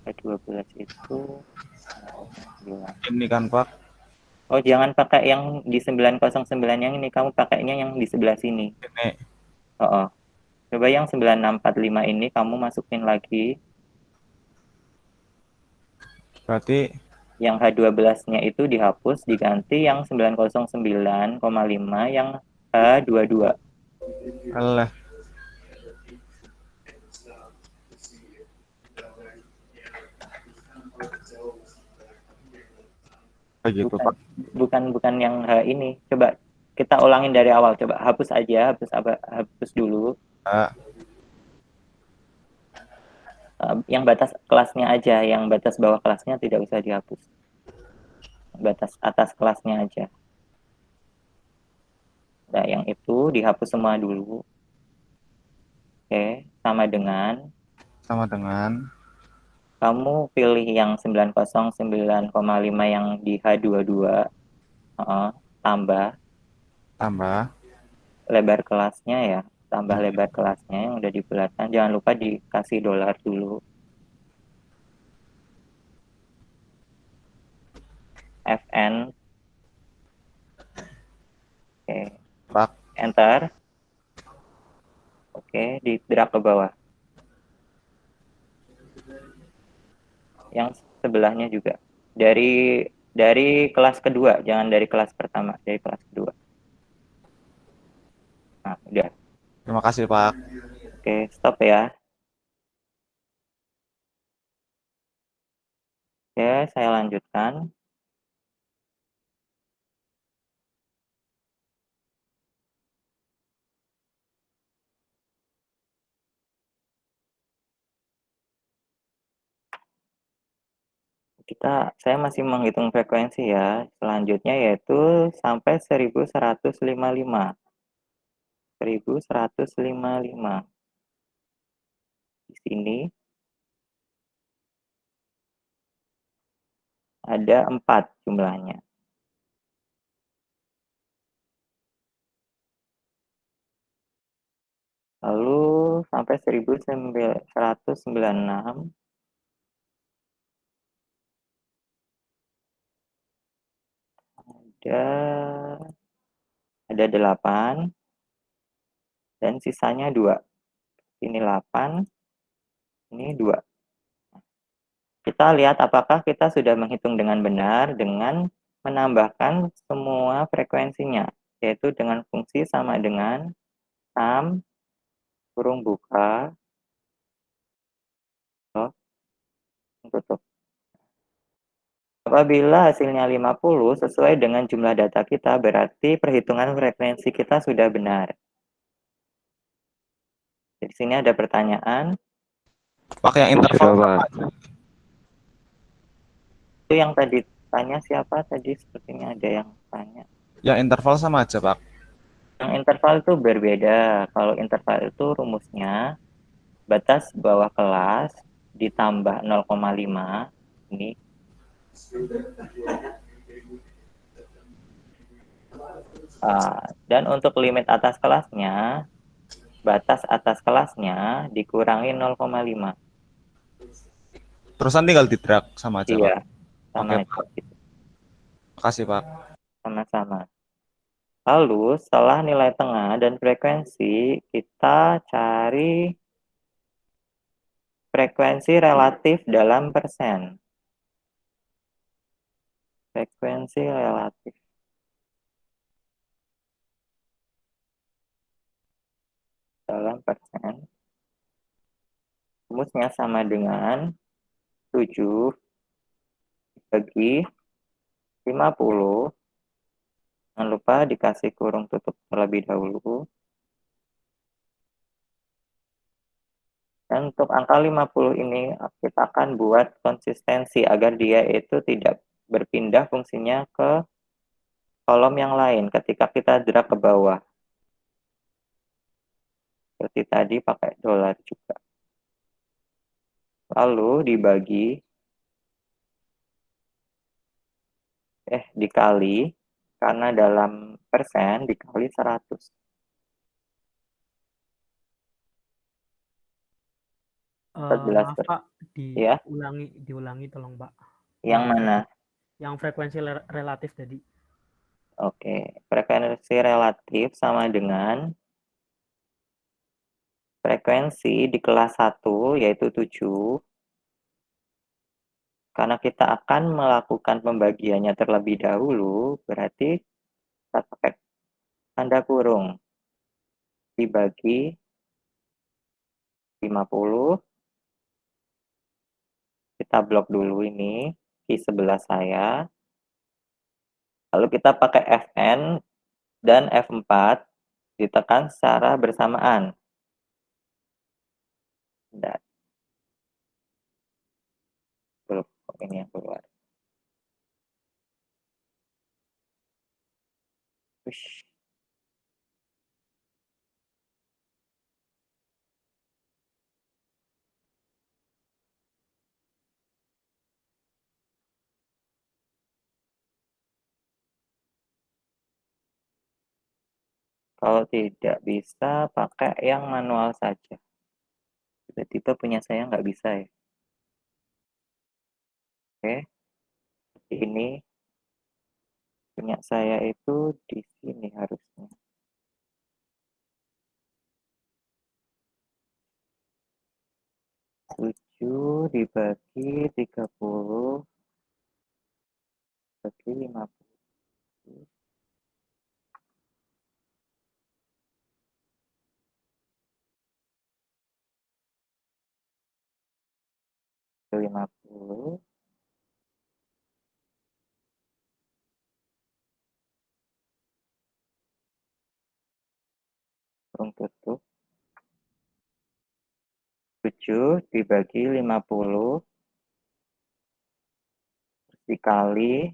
Speaker 1: H12 itu
Speaker 6: ini kan, Pak.
Speaker 1: Oh, jangan pakai yang di 909 yang ini, kamu pakainya yang di sebelah sini.
Speaker 6: Ini.
Speaker 1: Oh. Coba yang 9645 ini kamu masukin lagi.
Speaker 6: Berarti
Speaker 1: Yang H12-nya itu dihapus, diganti yang 909,5 yang H22.
Speaker 6: alah. Kayak gitu, Pak.
Speaker 1: Bukan yang H ini. Coba kita ulangin dari awal. Coba hapus aja, hapus dulu. Yang batas kelasnya aja, yang batas bawah kelasnya tidak usah dihapus. Batas atas kelasnya aja. Nah, yang itu dihapus semua dulu. Oke, sama dengan kamu pilih yang 909,5 yang di H22. Tambah lebar kelasnya ya. Tambah lebar kelasnya yang udah dibulatkan. Jangan lupa dikasih dolar dulu. FN. Oke.
Speaker 6: Pak.
Speaker 1: Enter. Oke, di drag ke bawah. Yang sebelahnya juga. Dari kelas kedua, jangan dari kelas pertama, dari kelas kedua. Nah, udah.
Speaker 6: Terima kasih, Pak.
Speaker 1: Oke, stop ya. Oke, saya lanjutkan. Saya masih menghitung frekuensi ya. Selanjutnya yaitu sampai 1155. 1155. Di sini ada 4 jumlahnya. Lalu sampai 1196 ada 8 dan sisanya 2. Ini 8, ini 2. Kita lihat apakah kita sudah menghitung dengan benar dengan menambahkan semua frekuensinya, yaitu dengan fungsi sama dengan sum kurung buka tutup. Apabila hasilnya 50 sesuai dengan jumlah data kita, berarti perhitungan frekuensi kita sudah benar. Di sini ada pertanyaan.
Speaker 6: Pakai yang interval
Speaker 5: Sudah,
Speaker 6: sama
Speaker 5: Pak.
Speaker 6: aja.
Speaker 1: Itu yang tadi tanya siapa tadi? Sepertinya ada yang tanya.
Speaker 6: Yang interval sama aja, Pak.
Speaker 1: Yang interval itu berbeda. Kalau interval itu rumusnya batas bawah kelas ditambah 0,5 ini. Dan untuk limit atas kelasnya, batas atas kelasnya dikurangi 0,5.
Speaker 6: Terusan tinggal di drag sama aja, Pak.
Speaker 1: Iya, sama
Speaker 6: Oke,
Speaker 1: aja.
Speaker 6: Pak. Makasih, Pak.
Speaker 1: Sama-sama. Lalu setelah nilai tengah dan frekuensi, kita cari frekuensi relatif dalam persen. Frekuensi relatif dalam persen. Rumusnya sama dengan 7 bagi 50. Jangan lupa dikasih kurung tutup terlebih dahulu. Dan untuk angka 50 ini kita akan buat konsistensi agar dia itu tidak berpindah fungsinya ke kolom yang lain ketika kita drag ke bawah. Seperti tadi pakai dolar juga. Lalu dikali, karena dalam persen dikali 100.
Speaker 8: Maaf Pak,
Speaker 1: Ya,
Speaker 8: diulangi tolong Pak.
Speaker 1: yang mana?
Speaker 8: Yang frekuensi relatif tadi.
Speaker 1: Oke, frekuensi relatif sama dengan frekuensi di kelas 1 yaitu 7. Karena kita akan melakukan pembagiannya terlebih dahulu, berarti kita pakai tanda kurung. Dibagi 50. Kita blok dulu ini di sebelah saya. Lalu kita pakai Fn dan F4 ditekan secara bersamaan. Dan ini yang keluar. Ush. Kalau tidak bisa, pakai yang manual saja. Tiba-tiba punya saya nggak bisa ya. Oke. Ini punya saya itu di sini harusnya. 7 dibagi 30 bagi 50. 50 kurung tutup 7 dibagi 50 dikali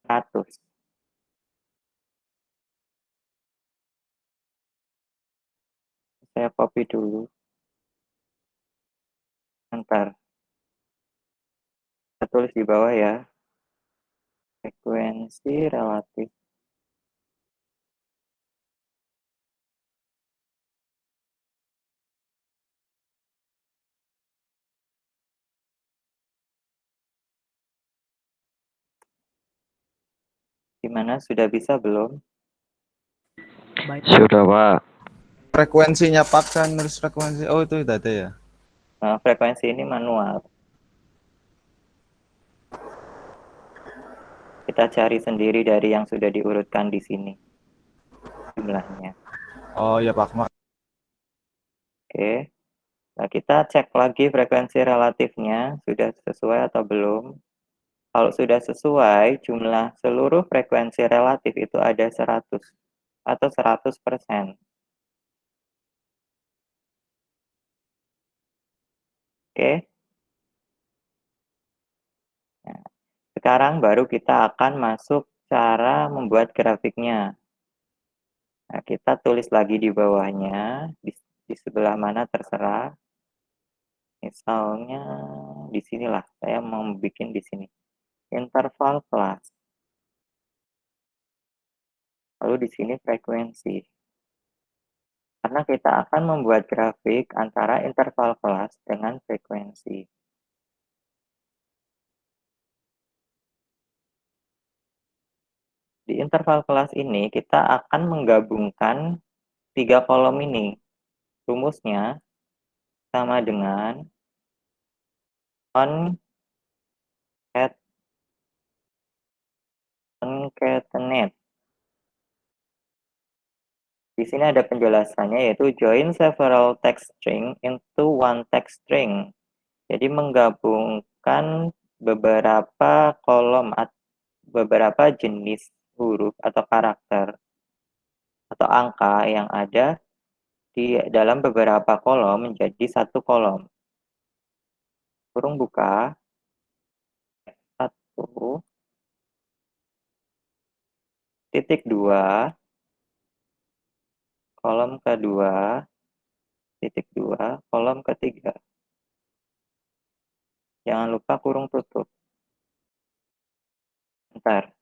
Speaker 1: 100. Saya copy dulu. Ntar. Saya tulis di bawah ya. Frekuensi relatif. Gimana? Sudah bisa belum?
Speaker 8: Baik.
Speaker 5: Sudah, Pak.
Speaker 6: Frekuensinya Pak kan nulis frekuensi. Oh, itu ada ya.
Speaker 1: Nah, frekuensi ini manual. Kita cari sendiri dari yang sudah diurutkan di sini. Jumlahnya.
Speaker 6: Oh ya Pak.
Speaker 1: Oke. Nah, kita cek lagi frekuensi relatifnya. Sudah sesuai atau belum? Kalau sudah sesuai, jumlah seluruh frekuensi relatif itu ada 100 atau 100%. Oke. Nah, sekarang baru kita akan masuk cara membuat grafiknya. Nah, kita tulis lagi di bawahnya, di sebelah mana terserah. Misalnya di sinilah, saya mau bikin di sini. Interval kelas. Lalu di sini frekuensi. Karena kita akan membuat grafik antara interval kelas dengan frekuensi. Di interval kelas ini kita akan menggabungkan 3 kolom ini. Rumusnya sama dengan concatenate. Di sini ada penjelasannya yaitu join several text string into one text string. Jadi menggabungkan beberapa kolom beberapa jenis huruf atau karakter atau angka yang ada di dalam beberapa kolom menjadi satu kolom. Kurung buka 1 titik 2 kolom kedua titik 2 kolom ketiga. Jangan lupa kurung tutup. Ntar.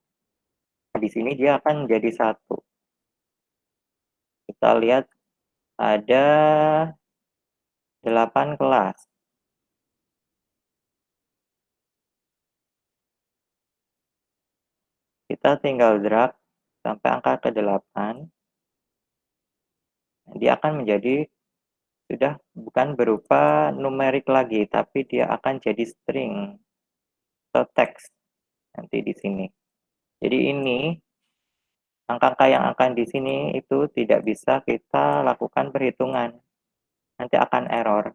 Speaker 1: Nah, di sini dia akan jadi 1. Kita lihat ada 8 kelas. Kita tinggal drag sampai angka ke-8. Dia akan menjadi sudah bukan berupa numerik lagi, tapi dia akan jadi string atau teks nanti di sini. Jadi ini angka-angka yang akan di sini itu tidak bisa kita lakukan perhitungan. Nanti akan error.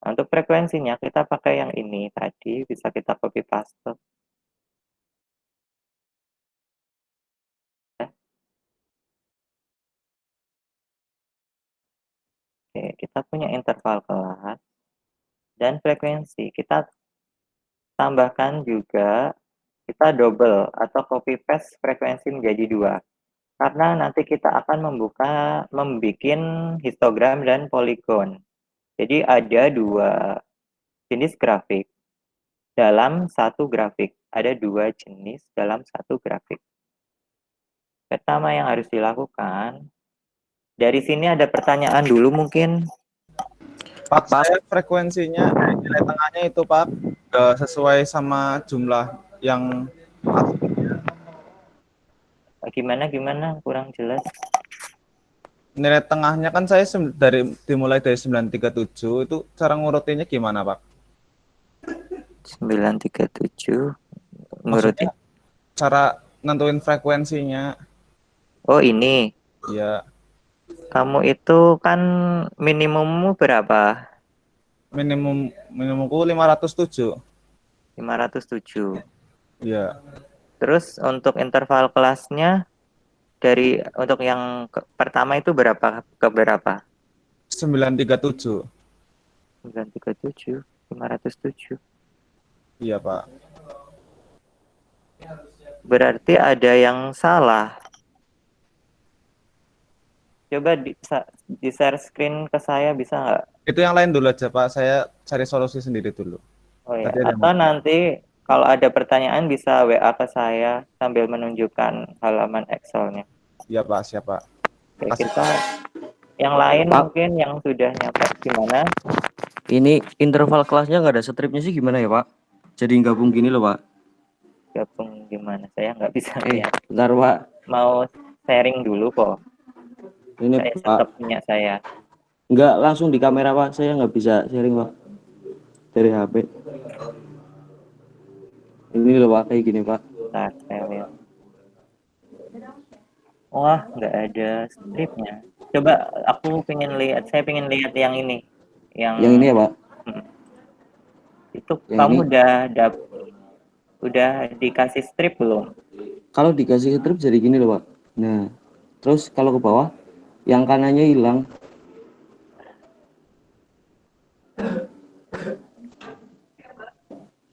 Speaker 1: Nah, untuk frekuensinya kita pakai yang ini tadi, bisa kita copy paste. Oke, kita punya interval kelas dan frekuensi. Kita tambahkan juga, kita double atau copy paste frekuensi menjadi 2. Karena nanti kita akan membuat histogram dan poligon. Jadi ada 2 jenis grafik dalam satu grafik. Ada 2 jenis dalam satu grafik. Pertama yang harus dilakukan, dari sini ada pertanyaan dulu mungkin.
Speaker 6: Pak, saya frekuensinya nilai tengahnya itu Pak sesuai sama jumlah yang
Speaker 1: Gimana kurang jelas.
Speaker 6: nilai tengahnya kan saya dimulai dari 937 itu cara ngurutinnya gimana, Pak?
Speaker 1: 937
Speaker 6: Maksudnya
Speaker 1: ngurutin.
Speaker 6: cara nentuin frekuensinya.
Speaker 1: Oh, ini.
Speaker 6: Ya,
Speaker 1: Kamu itu kan minimummu berapa?
Speaker 6: minimumku 507.
Speaker 1: 507.
Speaker 6: Ya,
Speaker 1: Terus untuk interval kelasnya untuk yang pertama itu berapa ke berapa?
Speaker 6: 937.
Speaker 1: 937, 507.
Speaker 6: Iya, Pak.
Speaker 1: Berarti ada yang salah. Coba di share screen ke saya bisa nggak?
Speaker 6: Itu yang lain dulu aja, Pak. Saya cari solusi sendiri dulu.
Speaker 1: Oh ya,
Speaker 6: Tadi ada yang
Speaker 1: atau nanti kalau ada pertanyaan bisa WA ke saya sambil menunjukkan halaman Excel-nya.
Speaker 6: Iya, Pak. Siapa?
Speaker 1: Oke,
Speaker 6: Kasih.
Speaker 1: kita yang lain
Speaker 5: Pak.
Speaker 1: mungkin yang sudah nyampe gimana?
Speaker 5: Ini interval kelasnya nggak ada stripnya sih gimana ya Pak? Jadi gabung gini loh Pak.
Speaker 1: Gabung gimana? Saya nggak bisa lihat.
Speaker 5: Bentar Pak.
Speaker 1: Mau sharing dulu kok.
Speaker 5: Ini
Speaker 1: Saya
Speaker 5: Pak.
Speaker 1: tetap punya saya.
Speaker 5: Nggak langsung di kamera Pak. Saya nggak bisa sharing Pak. Dari HP. Ini loh Pak kayak gini Pak.
Speaker 1: Bentar, saya lihat. Wah, nggak ada stripnya. Coba saya pengen lihat yang ini.
Speaker 5: Yang ini ya Pak.
Speaker 1: Itu
Speaker 5: Yang
Speaker 1: kamu
Speaker 5: ini.
Speaker 1: udah dikasih strip belum?
Speaker 5: Kalau dikasih strip jadi gini loh Pak. Nah, terus kalau ke bawah yang kanannya hilang.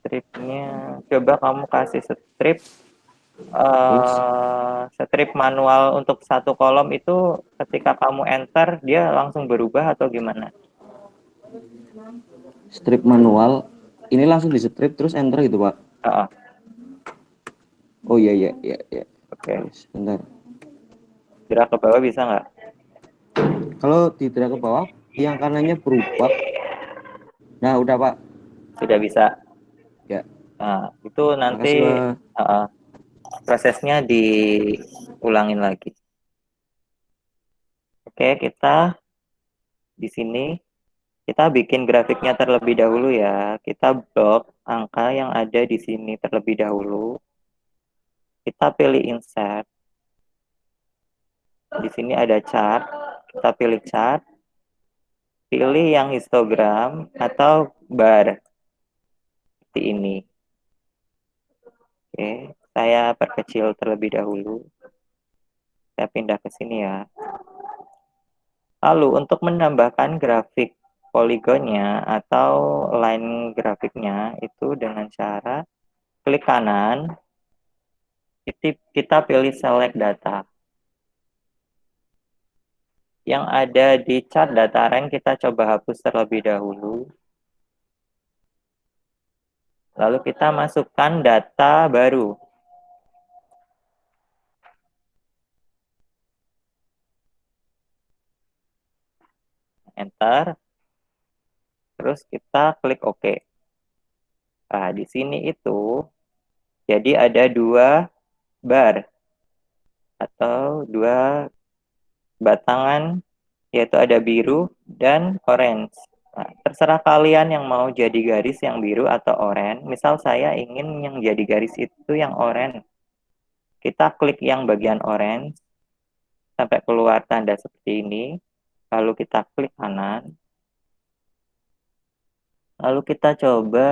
Speaker 1: Stripnya, coba kamu kasih strip manual untuk satu kolom itu ketika kamu enter dia langsung berubah atau gimana?
Speaker 5: Strip manual. Ini langsung di strip terus enter gitu Pak. Oh iya.
Speaker 1: Oke.
Speaker 5: Bentar.
Speaker 1: Gerak ke bawah bisa nggak?
Speaker 5: Kalau tidak ke bawah, yang kanannya berubah. Nah, udah Pak.
Speaker 1: Sudah bisa.
Speaker 5: Ya.
Speaker 1: Nah, itu nanti
Speaker 5: Makasih,
Speaker 1: prosesnya diulangin lagi. Oke, kita di sini kita bikin grafiknya terlebih dahulu ya. Kita blok angka yang ada di sini terlebih dahulu. Kita pilih insert. Di sini ada chart. Kita pilih chart. Pilih yang histogram atau bar. Seperti ini. Oke, saya perkecil terlebih dahulu. Saya pindah ke sini ya. Lalu untuk menambahkan grafik poligonnya atau line grafiknya itu dengan cara klik kanan, kita pilih select data. Yang ada di chart data rank kita coba hapus terlebih dahulu. Lalu kita masukkan data baru. Enter. Terus kita klik OK. Nah, di sini itu jadi ada 2 bar atau 2 batangan, yaitu ada biru dan orange. Nah, terserah kalian yang mau jadi garis yang biru atau oranye. Misal saya ingin yang jadi garis itu yang oranye. Kita klik yang bagian orange sampai keluar tanda seperti ini. Lalu kita klik kanan. Lalu kita coba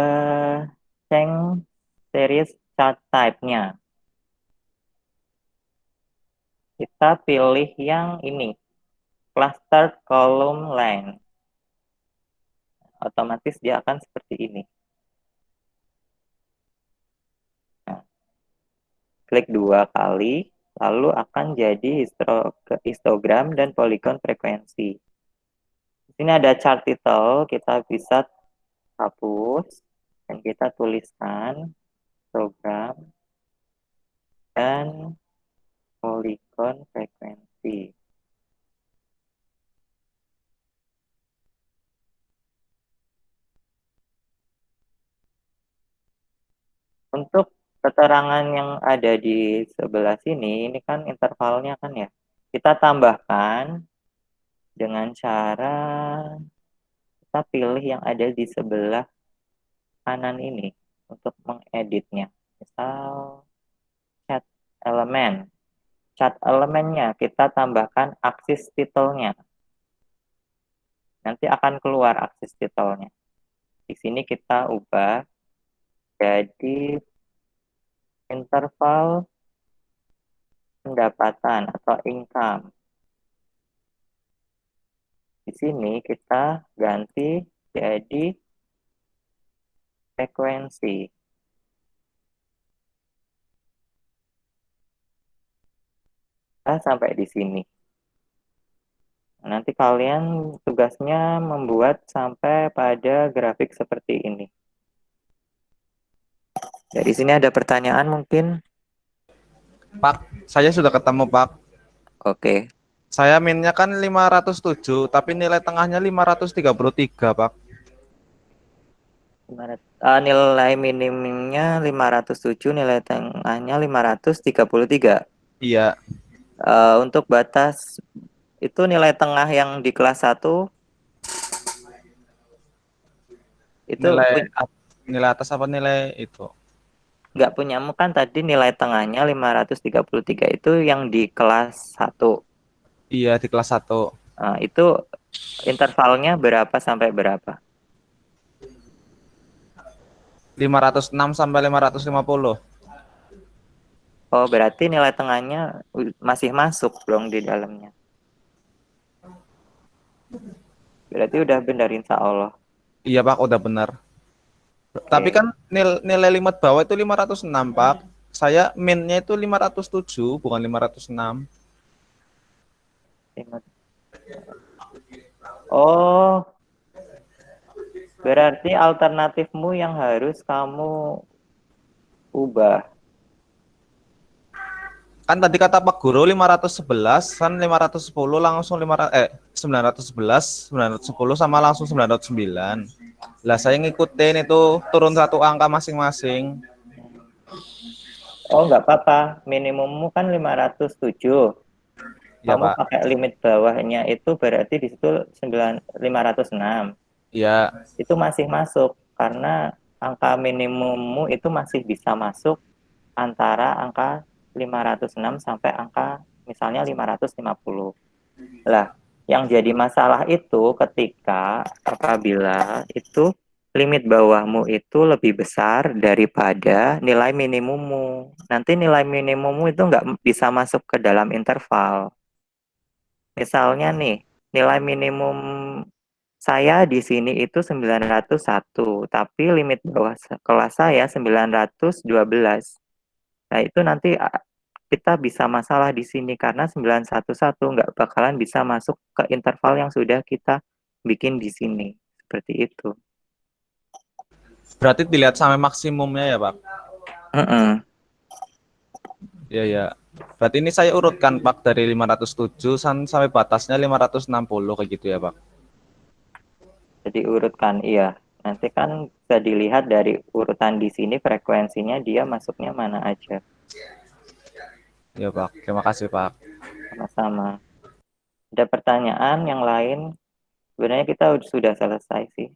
Speaker 1: change series chart type-nya. Kita pilih yang ini, cluster column line. Otomatis dia akan seperti ini. Nah, klik 2 kali, lalu akan jadi histogram dan polygon frekuensi. Di sini ada chart title, kita bisa hapus dan kita tuliskan program dan polygon frekuensi. Untuk keterangan yang ada di sebelah sini, ini kan intervalnya kan ya. Kita tambahkan dengan cara kita pilih yang ada di sebelah kanan ini untuk mengeditnya. Misal chat elemen. Chat elemennya kita tambahkan aksis titelnya. Nanti akan keluar aksis titelnya. Di sini kita ubah jadi interval pendapatan atau income. Di sini kita ganti jadi frekuensi. Sampai di sini. Nanti kalian tugasnya membuat sampai pada grafik seperti ini. Dari sini ada pertanyaan mungkin?
Speaker 6: Pak, saya sudah ketemu, Pak.
Speaker 1: Oke.
Speaker 6: Saya minnya kan 507, tapi nilai tengahnya 533, Pak.
Speaker 1: Nilai minimumnya 507, nilai tengahnya 533.
Speaker 6: Iya.
Speaker 1: Untuk batas itu nilai tengah yang di kelas 1 itu
Speaker 6: nilai atas apa nilai itu?
Speaker 1: Nggak punyamu kan tadi nilai tengahnya 533 itu yang di kelas 1.
Speaker 6: Iya, di kelas 1.
Speaker 1: Itu intervalnya berapa sampai berapa?
Speaker 6: 506 sampai 550.
Speaker 1: Oh, berarti nilai tengahnya masih masuk dong di dalamnya. Berarti udah benar insya Allah.
Speaker 6: Iya, Pak, udah benar. Tapi kan nilai limit bawah itu 506, Pak. Saya min-nya itu 507, bukan 506.
Speaker 1: Oh, berarti alternatifmu yang harus kamu ubah.
Speaker 6: Kan tadi kata Pak Guru 511, kan 510 langsung 911, 910 sama langsung 909. Lah saya ngikutin itu turun satu angka masing-masing.
Speaker 1: Oh, nggak apa-apa. Minimummu kan 507.
Speaker 6: Ya,
Speaker 1: Kamu
Speaker 6: Pak.
Speaker 1: pakai limit bawahnya itu berarti di situ 506.
Speaker 6: Iya.
Speaker 1: Itu masih masuk karena angka minimummu itu masih bisa masuk antara angka 506 sampai angka misalnya 550. Lah, yang jadi masalah itu ketika apabila itu limit bawahmu itu lebih besar daripada nilai minimummu. Nanti nilai minimummu itu nggak bisa masuk ke dalam interval. Misalnya nih, nilai minimum saya di sini itu 901, tapi limit bawah kelas saya 912. Nah, itu nanti kita bisa masalah di sini karena 911 nggak bakalan bisa masuk ke interval yang sudah kita bikin di sini. Seperti itu.
Speaker 6: Berarti dilihat sampai maksimumnya ya, Pak? Iya, ya. Berarti ini saya urutkan, Pak, dari 507 sampai batasnya 560 kayak gitu ya, Pak?
Speaker 1: Jadi urutkan, iya. Nanti kan bisa dilihat dari urutan di sini frekuensinya dia masuknya mana aja.
Speaker 6: Ya, Pak. Terima kasih, Pak.
Speaker 1: Sama-sama. Ada pertanyaan yang lain? Sebenarnya kita sudah selesai sih.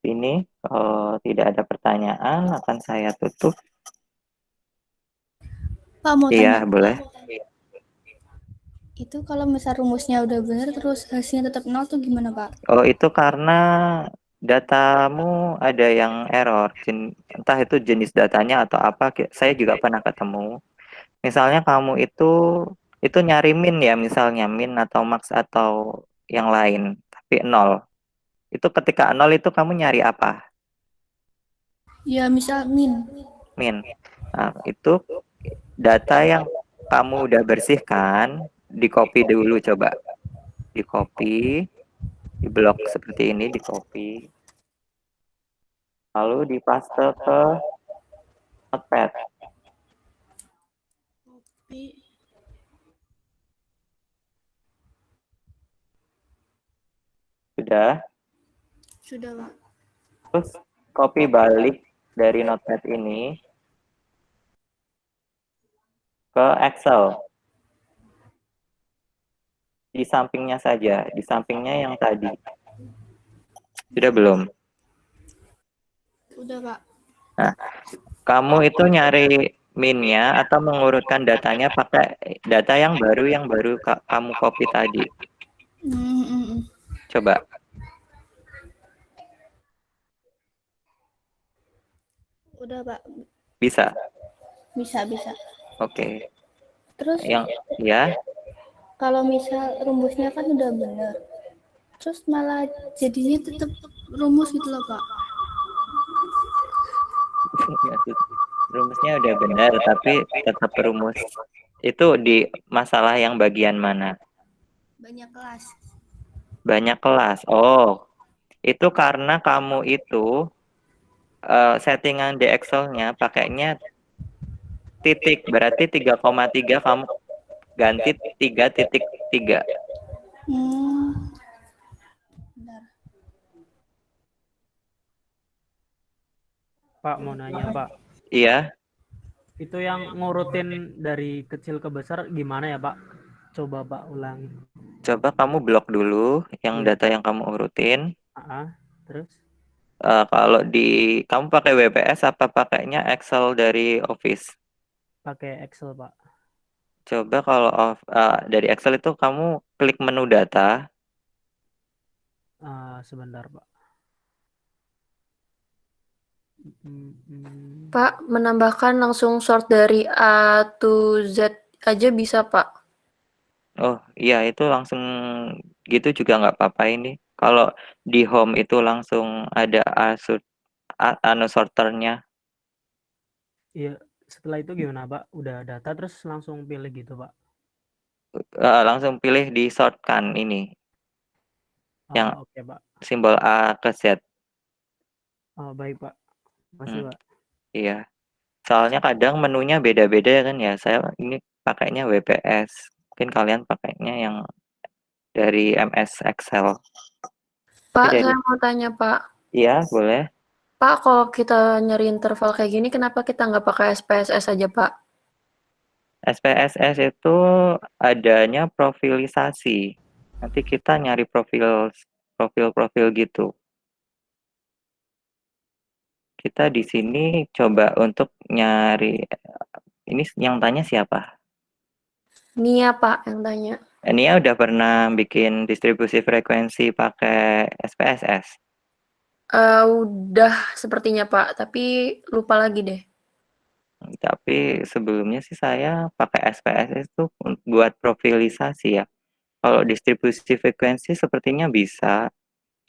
Speaker 1: Ini kalau tidak ada pertanyaan akan saya tutup.
Speaker 9: Pak, mau
Speaker 1: Iya,
Speaker 9: tanya.
Speaker 1: boleh.
Speaker 9: Itu kalau misal rumusnya udah benar terus hasilnya tetap 0 tuh gimana, Pak?
Speaker 1: Oh, itu karena datamu ada yang error. Entah itu jenis datanya atau apa, saya juga pernah ketemu. Misalnya kamu itu nyari min ya, misalnya min atau max atau yang lain, tapi 0. Itu ketika 0 itu kamu nyari apa?
Speaker 9: Ya, misal min.
Speaker 1: Min. Nah, itu data yang kamu udah bersihkan, di-copy dulu coba. Di-copy, di blok seperti ini, di-copy. Lalu dipaste ke notepad. Sudah?
Speaker 9: Sudah, Pak.
Speaker 1: Terus copy balik dari notepad ini ke Excel. di sampingnya saja, di sampingnya yang tadi. Sudah belum?
Speaker 9: Udah, Pak.
Speaker 1: Nah, kamu itu nyari min-nya atau mengurutkan datanya pakai data yang baru kamu copy tadi. Coba.
Speaker 9: Udah, Pak.
Speaker 1: Bisa.
Speaker 9: Bisa.
Speaker 1: Oke.
Speaker 9: Terus
Speaker 1: Yang ya,
Speaker 9: kalau misal rumusnya kan udah bener. Terus malah jadinya tetap rumus gitu loh, Pak.
Speaker 1: rumusnya udah benar, tapi tetap rumus. Itu di masalah yang bagian mana?
Speaker 9: Banyak kelas.
Speaker 1: Banyak kelas. Oh, itu karena kamu itu settingan di Excel-nya pakainya titik. Berarti 3,3 kamu ganti 3,3.
Speaker 9: Bentar.
Speaker 3: Pak mau nanya Pak,
Speaker 1: Iya.
Speaker 3: itu yang ngurutin dari kecil ke besar gimana ya Pak? Coba Pak ulangi.
Speaker 1: Coba kamu blok dulu yang
Speaker 3: Iya.
Speaker 1: data yang kamu urutin.
Speaker 3: Terus?
Speaker 1: Kalau kamu pakai WPS apa pakainya Excel dari Office?
Speaker 3: Pakai Excel Pak.
Speaker 1: Coba kalau dari Excel itu kamu klik menu data.
Speaker 3: Sebentar Pak.
Speaker 2: Pak, menambahkan langsung sort dari A to Z aja bisa, Pak.
Speaker 1: Oh iya, itu langsung gitu juga nggak apa-apa ini. Kalau di home itu langsung ada sorternya.
Speaker 3: Iya, setelah itu gimana Pak? Udah data terus langsung pilih gitu Pak?
Speaker 1: Langsung pilih di sort kan ini. Yang
Speaker 3: Oke Pak.
Speaker 1: simbol A ke Z.
Speaker 3: Baik Pak. Makasih Pak.
Speaker 1: Iya. Soalnya kadang menunya beda-beda kan ya. Saya ini pakainya WPS. Mungkin kalian pakainya yang dari MS Excel.
Speaker 2: Pak, saya mau tanya, Pak.
Speaker 1: Iya, boleh.
Speaker 2: Pak, kalau kita nyari interval kayak gini, kenapa kita nggak pakai SPSS aja, Pak?
Speaker 1: SPSS itu adanya profilisasi. Nanti kita nyari profil gitu. Kita di sini coba untuk nyari, ini yang tanya siapa?
Speaker 2: Nia, Pak, yang tanya.
Speaker 1: Nia udah pernah bikin distribusi frekuensi pakai SPSS?
Speaker 2: Udah sepertinya, Pak, tapi lupa lagi deh.
Speaker 1: Tapi sebelumnya sih saya pakai SPSS itu buat profilisasi ya. Kalau distribusi frekuensi sepertinya bisa,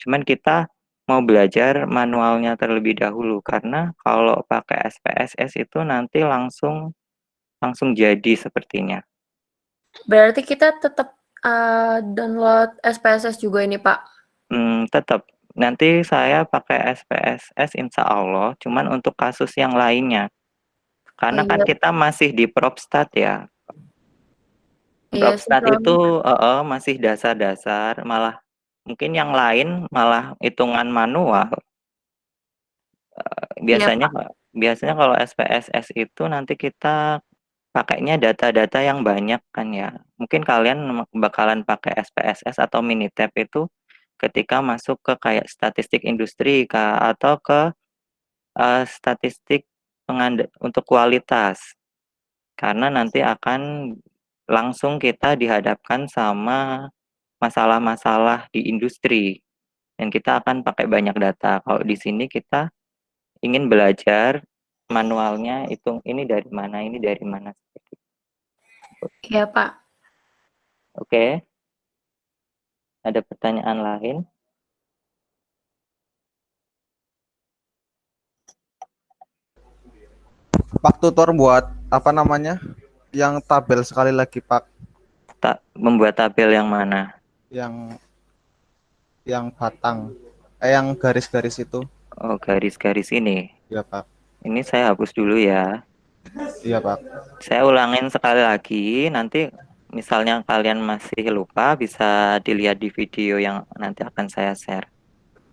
Speaker 1: cuman kita mau belajar manualnya terlebih dahulu karena kalau pakai SPSS itu nanti langsung jadi sepertinya.
Speaker 2: Berarti kita tetap download SPSS juga ini, Pak?
Speaker 1: Tetap. Nanti saya pakai SPSS insya Allah, cuman untuk kasus yang lainnya. Karena kan kita masih di PropStat ya. PropStat itu masih dasar-dasar, malah mungkin yang lain malah hitungan manual. Biasanya kalau SPSS itu nanti kita pakainya data-data yang banyak kan ya. Mungkin kalian bakalan pakai SPSS atau Minitab itu ketika masuk ke kayak statistik industri atau ke statistik untuk kualitas. Karena nanti akan langsung kita dihadapkan sama masalah-masalah di industri dan kita akan pakai banyak data. Kalau di sini kita ingin belajar manualnya, hitung ini dari mana seperti itu.
Speaker 2: Iya, Pak.
Speaker 1: Oke. Ada pertanyaan lain?
Speaker 6: Pak tutor buat apa namanya? Yang tabel sekali lagi Pak.
Speaker 1: Membuat tabel yang mana?
Speaker 6: Yang batang. Yang garis-garis itu.
Speaker 1: Oh, garis-garis ini.
Speaker 6: Iya Pak.
Speaker 1: Ini saya hapus dulu ya.
Speaker 6: Iya Pak.
Speaker 1: Saya ulangin sekali lagi, nanti misalnya kalian masih lupa bisa dilihat di video yang nanti akan saya share.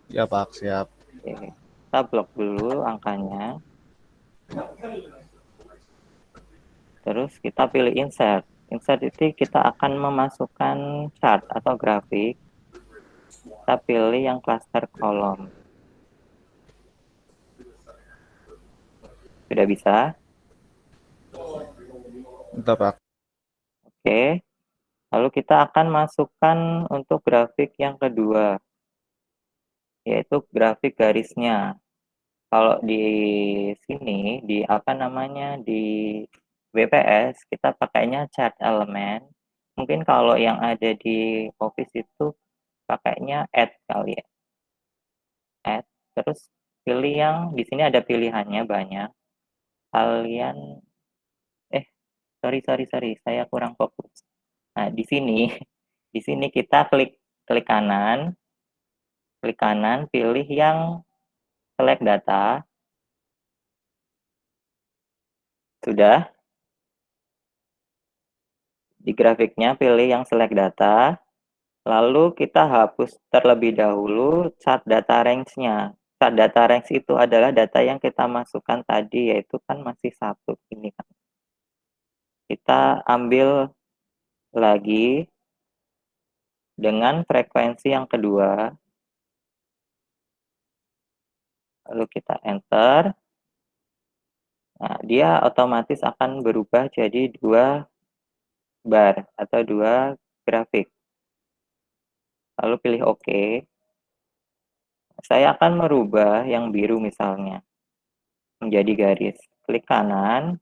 Speaker 6: Iya Pak, siap.
Speaker 1: Oke. Kita blok dulu angkanya. Terus kita pilih insert. Insert itu kita akan memasukkan chart atau grafik. Kita pilih yang cluster kolom. Sudah bisa?
Speaker 6: Bentar, Pak.
Speaker 1: Oke. Lalu kita akan masukkan untuk grafik yang kedua, yaitu grafik garisnya. Kalau di sini, di apa namanya, di WPS, kita pakainya chart element. Mungkin kalau yang ada di Office itu pakainya add kali ya. Add, terus pilih yang, di sini ada pilihannya banyak. Kalian, sorry, saya kurang fokus. Nah, di sini, di sini kita klik kanan, pilih yang select data. Sudah. Di grafiknya pilih yang select data. Lalu kita hapus terlebih dahulu chart data range-nya. Chart data range itu adalah data yang kita masukkan tadi, yaitu kan masih satu ini kan. Kita ambil lagi dengan frekuensi yang kedua. Lalu kita enter. Nah, dia otomatis akan berubah jadi 2 bar atau 2 grafik. Lalu pilih OK. Saya akan merubah yang biru misalnya menjadi garis. Klik kanan,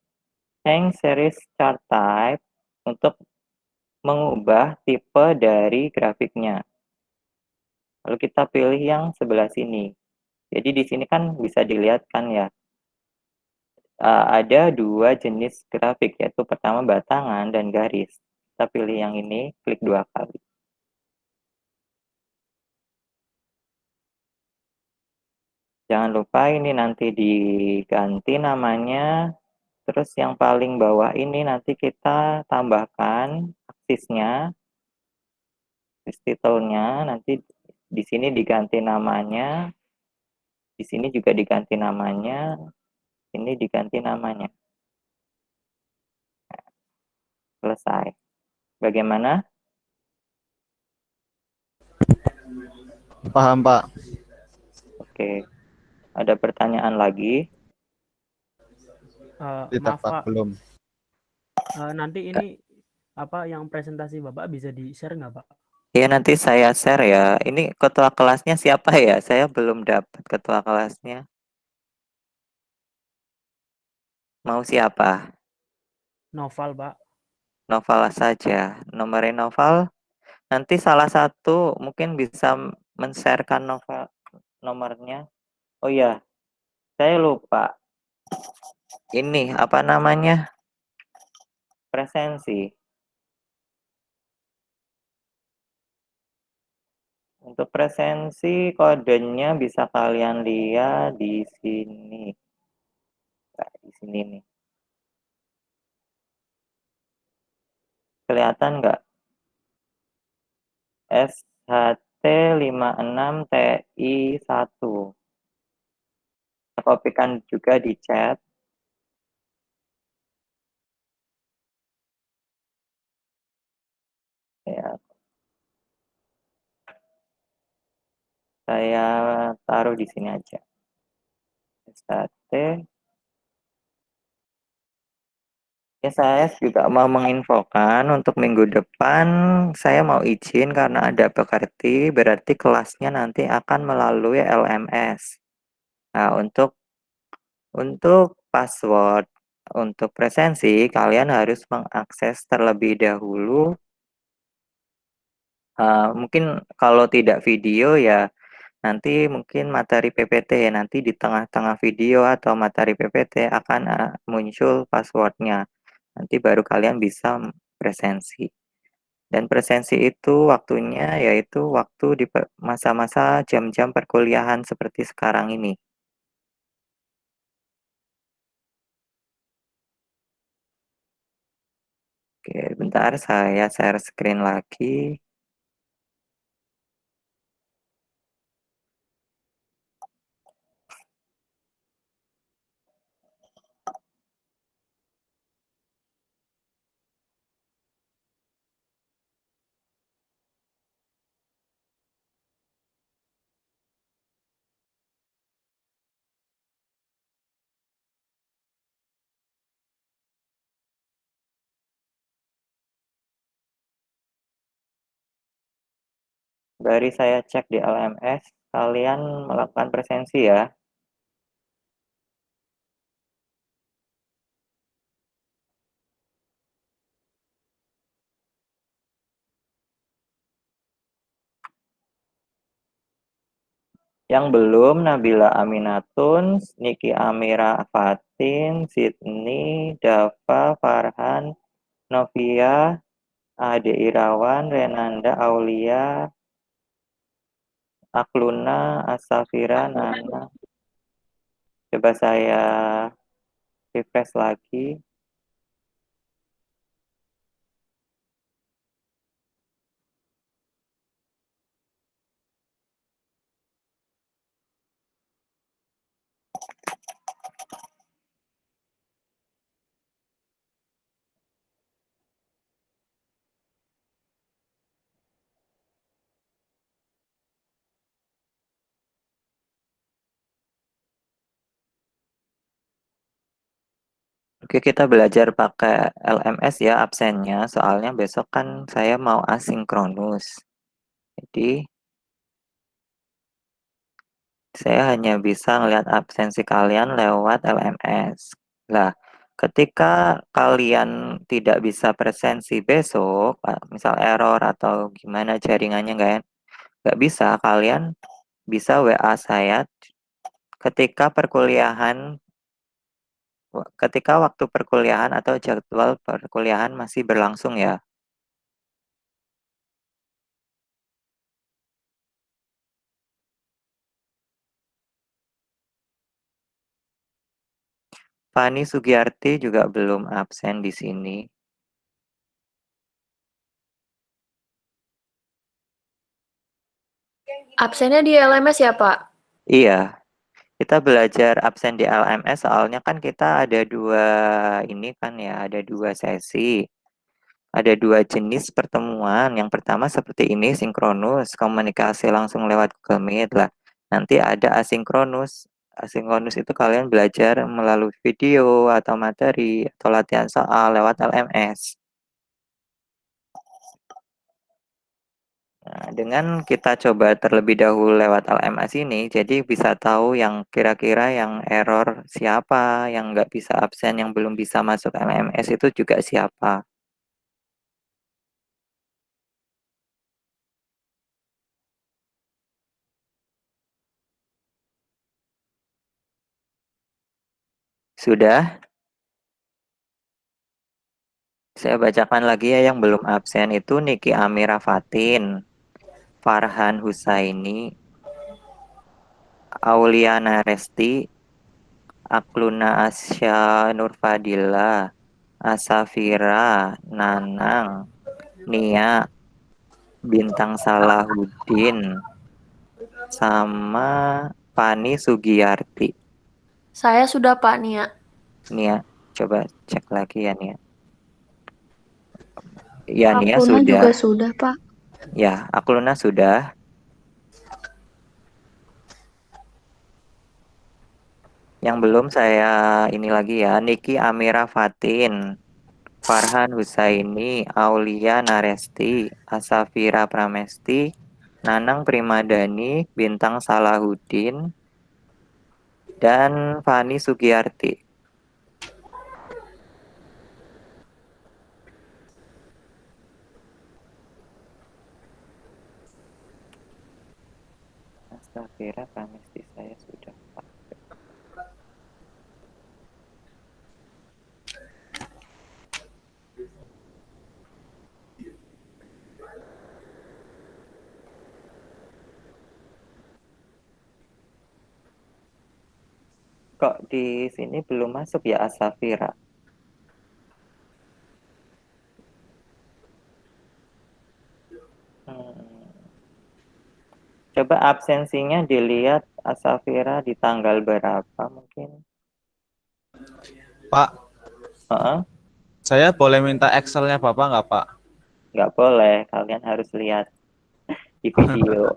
Speaker 1: change series chart type untuk mengubah tipe dari grafiknya. Lalu kita pilih yang sebelah sini. Jadi di sini kan bisa dilihat kan ya, ada 2 jenis grafik, yaitu pertama batangan dan garis. Kita pilih yang ini, klik 2 kali. Jangan lupa ini nanti diganti namanya. Terus yang paling bawah ini nanti kita tambahkan aksisnya, aksis title-nya, nanti di sini diganti namanya, di sini juga diganti namanya, ini diganti namanya. Selesai. Bagaimana?
Speaker 6: Paham, Pak.
Speaker 1: Oke. Ada pertanyaan lagi?
Speaker 6: Tidak,
Speaker 8: Maaf
Speaker 6: Pak,
Speaker 8: Pak,
Speaker 6: belum.
Speaker 8: nanti ini apa yang presentasi Bapak bisa di-share nggak Pak?
Speaker 1: Ya nanti saya share ya. Ini ketua kelasnya siapa ya? Saya belum dapat ketua kelasnya. Mau siapa?
Speaker 8: Noval Pak.
Speaker 1: Novel saja. Nomornya Novel. Nanti salah satu mungkin bisa men-sharekan novel nomornya. Oh iya, saya lupa. Ini apa namanya? Presensi. Untuk presensi kodenya bisa kalian lihat di sini. Nah, di sini nih. Kelihatan nggak? SHT56TI1. Saya kopikan juga di chat. Ya, saya taruh di sini aja. SHT. Ya, saya juga mau menginfokan untuk minggu depan saya mau izin karena ada pekerti, berarti kelasnya nanti akan melalui LMS. Nah, untuk password untuk presensi kalian harus mengakses terlebih dahulu. Mungkin kalau tidak video ya nanti mungkin materi PPT, nanti di tengah-tengah video atau materi PPT akan muncul passwordnya. Nanti baru kalian bisa presensi. Dan presensi itu waktunya yaitu waktu di masa-masa jam-jam perkuliahan seperti sekarang ini. Oke, bentar saya share screen lagi. Sembari saya cek di LMS, kalian melakukan presensi ya. Yang belum, Nabila Aminatun, Niki Amira Fatin, Sydney, Dava, Farhan, Novia, Ade Irawan, Renanda Aulia, Akluna, Asafira, Nana. Coba saya refresh lagi. Oke, kita belajar pakai LMS ya absennya, soalnya besok kan saya mau asinkronus. Jadi, saya hanya bisa melihat absensi kalian lewat LMS. Lah, ketika kalian tidak bisa presensi besok, misal error atau gimana jaringannya nggak bisa, kalian bisa WA saya ketika waktu perkuliahan atau jadwal perkuliahan masih berlangsung ya. Fani Sugiyarti juga belum absen di sini.
Speaker 9: Absennya di LMS ya, Pak?
Speaker 1: Iya, kita belajar absen di LMS soalnya kan kita ada ada dua sesi. Ada dua jenis pertemuan. Yang pertama seperti ini, sinkronus, komunikasi langsung lewat Google Meet lah. Nanti ada asinkronus. Asinkronus itu kalian belajar melalui video atau materi atau latihan soal lewat LMS. Nah, dengan kita coba terlebih dahulu lewat LMS ini, jadi bisa tahu yang kira-kira yang error siapa, yang nggak bisa absen, yang belum bisa masuk LMS itu juga siapa. Sudah? Saya bacakan lagi ya yang belum absen itu Niki Amira Fatin, Farhan Husaini, Auliana Resti, Akluna Asya Nurfadila, Asafira, Nanang, Nia, Bintang Salahuddin, sama Fani Sugiyarti.
Speaker 9: Saya sudah, Pak Nia.
Speaker 1: Nia, coba cek lagi ya Nia. Ya Nia
Speaker 7: Akluna
Speaker 1: sudah.
Speaker 7: juga sudah, Pak.
Speaker 1: Ya, Akluna sudah. Yang belum saya ini lagi ya, Niki Amira Fatin, Farhan Husaini, Aulia Naresti, Asafira Pramesti, Nanang Primadani, Bintang Salahuddin, dan Fani Sugiyarti. Asafira Pramesti saya sudah. Kok di sini belum masuk ya Asafira? Coba absensinya dilihat Asafira di tanggal berapa mungkin?
Speaker 6: Pak, saya boleh minta Excel-nya Bapak nggak, Pak?
Speaker 1: Nggak boleh, kalian harus lihat di video.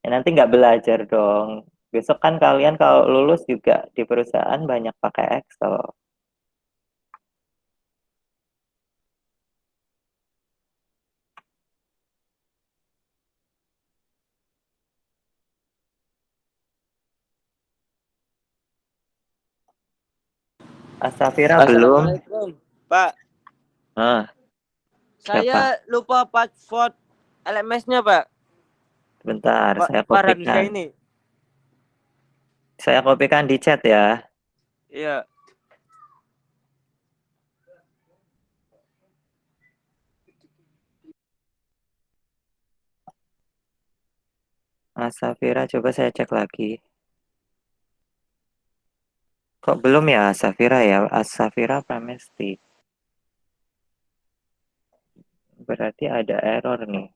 Speaker 1: Ya, nanti nggak belajar dong. Besok kan kalian kalau lulus juga di perusahaan banyak pakai Excel. Asafira belum.
Speaker 10: Assalamualaikum, Pak.
Speaker 1: Ah, siapa?
Speaker 10: Saya lupa password LMS-nya, Pak.
Speaker 1: Bentar,
Speaker 10: Pak
Speaker 1: saya
Speaker 10: Farhan
Speaker 1: kopikan.
Speaker 10: ini.
Speaker 1: Saya kopikan di chat ya.
Speaker 10: Iya.
Speaker 1: Asafira, coba saya cek lagi. Kok belum ya Asafira ya? Asafira Pramesti. Berarti ada error nih.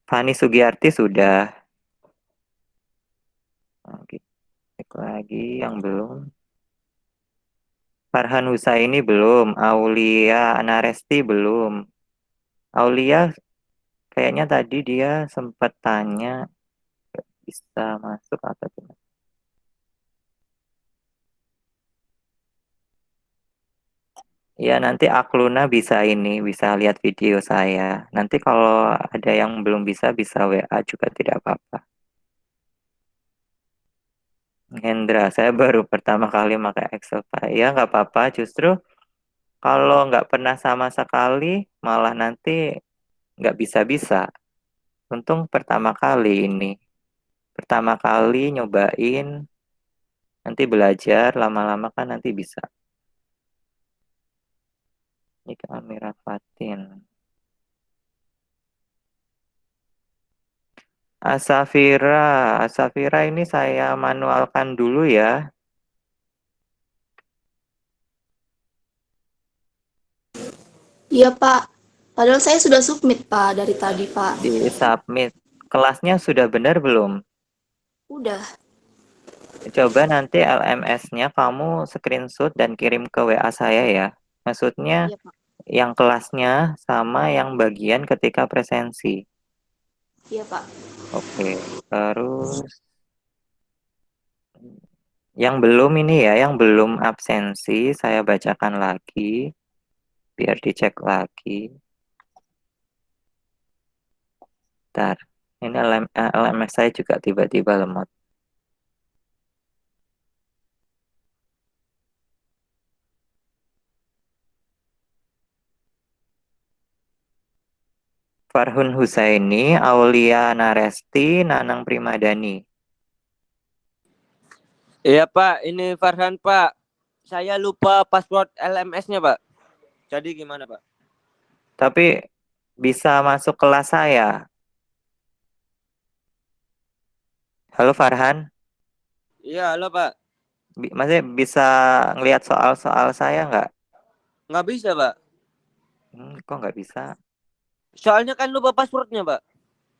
Speaker 1: Fani Sugiyarti sudah. Oke, cek lagi yang belum. Farhan Husaini belum. Aulia Naresti belum. Aulia kayaknya tadi dia sempat tanya bisa masuk atau tidak. Ya nanti Akluna bisa bisa lihat video saya. Nanti kalau ada yang belum bisa WA juga tidak apa-apa. Hendra, saya baru pertama kali pakai Excel Pak. Ya nggak apa-apa, justru kalau nggak pernah sama sekali malah nanti nggak bisa-bisa. Untung pertama kali ini. Pertama kali nyobain, nanti belajar, lama-lama kan nanti bisa. Ini kamera Fatin. Asafira ini saya manualkan dulu ya.
Speaker 9: Iya, Pak. Padahal saya sudah submit, Pak, dari tadi, Pak.
Speaker 1: Di submit. Kelasnya sudah benar belum?
Speaker 9: Udah.
Speaker 1: Coba nanti LMS-nya kamu screenshot dan kirim ke WA saya ya. Maksudnya
Speaker 9: Iya, Pak.
Speaker 1: yang kelasnya sama yang bagian ketika presensi.
Speaker 9: Iya, Pak.
Speaker 1: Oke, terus yang belum ini ya, yang belum absensi saya bacakan lagi biar dicek lagi. Bentar, ini LMS saya juga tiba-tiba lemot. Farhun Husaini, Aulia Naresti, Nanang Primadani.
Speaker 10: Iya, Pak. Ini Farhan, Pak. Saya lupa password LMS-nya, Pak. Jadi gimana, Pak?
Speaker 1: Tapi bisa masuk kelas saya. Halo Farhan,
Speaker 10: Iya, halo, Pak.
Speaker 1: Masih bisa ngelihat soal-soal saya nggak?
Speaker 10: Nggak bisa, Pak.
Speaker 1: Kok nggak bisa?
Speaker 10: Soalnya kan lupa passwordnya, Pak.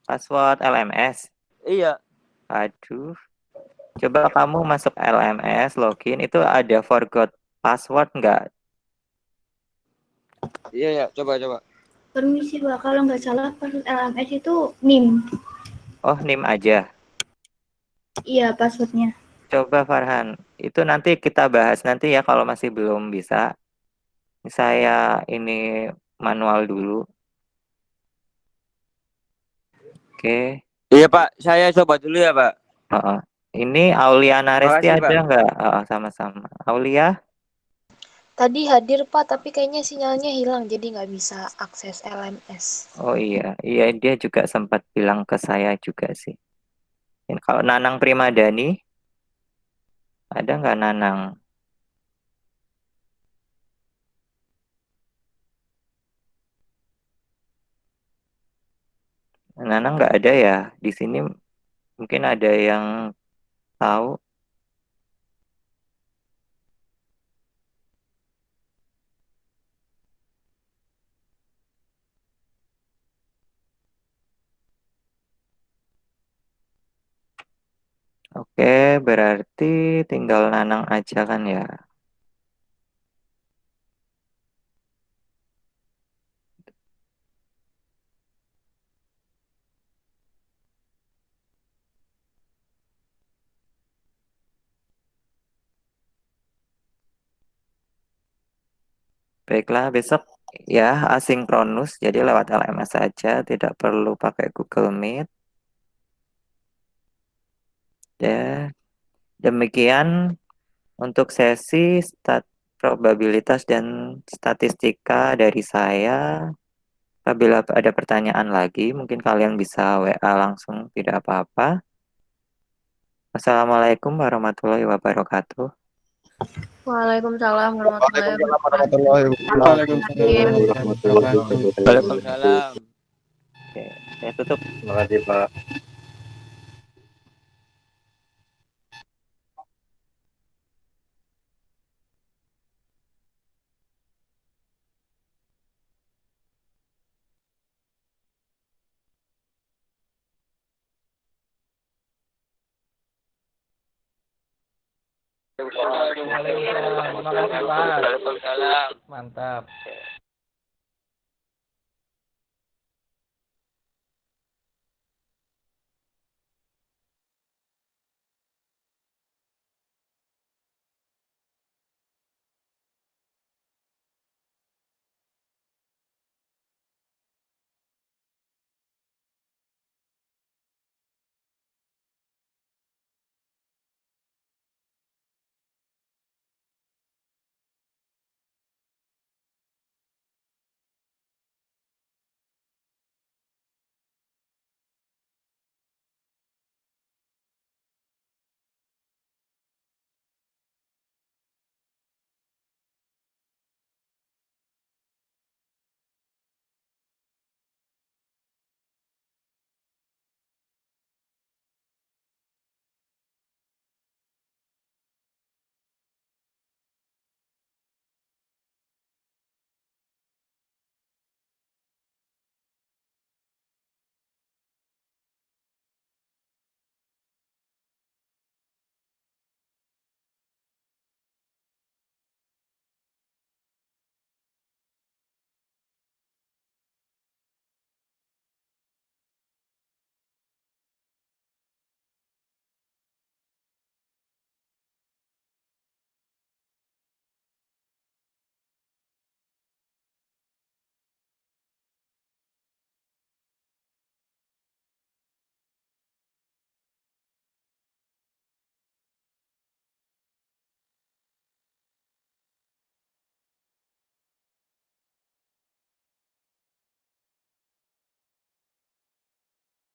Speaker 1: Password LMS.
Speaker 10: Iya.
Speaker 1: Aduh. Coba kamu masuk LMS, login, itu ada forgot password nggak?
Speaker 10: Iya, ya. Coba.
Speaker 9: Permisi, Pak. Kalau nggak salah, password LMS itu NIM.
Speaker 1: Oh, NIM aja.
Speaker 9: Iya, passwordnya.
Speaker 1: Coba Farhan, itu nanti kita bahas nanti ya kalau masih belum bisa. Saya ini manual dulu. Oke.
Speaker 10: Iya, Pak. Saya coba dulu ya, Pak.
Speaker 1: Ini Aulia Naresti
Speaker 10: Makasih,
Speaker 1: ada
Speaker 10: Pak.
Speaker 1: nggak? Sama-sama. Aulia?
Speaker 11: Tadi hadir Pak, tapi kayaknya sinyalnya hilang, jadi nggak bisa akses LMS.
Speaker 1: Oh iya, dia juga sempat bilang ke saya juga sih. Kalau Nanang Primadani, ada nggak Nanang? Nanang nggak ada ya? Di sini mungkin ada yang tahu. Oke, berarti tinggal Nanang aja kan ya? Baiklah, besok ya asinkronus, jadi lewat LMS saja, tidak perlu pakai Google Meet. Ya, demikian untuk sesi probabilitas dan statistika dari saya. Apabila ada pertanyaan lagi, mungkin kalian bisa WA langsung, tidak apa-apa. Wassalamualaikum warahmatullahi wabarakatuh.
Speaker 11: Waalaikumsalam warahmatullahi wabarakatuh.
Speaker 6: Waalaikumsalam warahmatullahi wabarakatuh.
Speaker 10: Waalaikumsalam.
Speaker 1: Oke, saya tutup.
Speaker 6: Terima kasih, Pak.
Speaker 3: Waalaikumsalam. Terima kasih Pak.
Speaker 10: Waalaikumsalam.
Speaker 3: Mantap.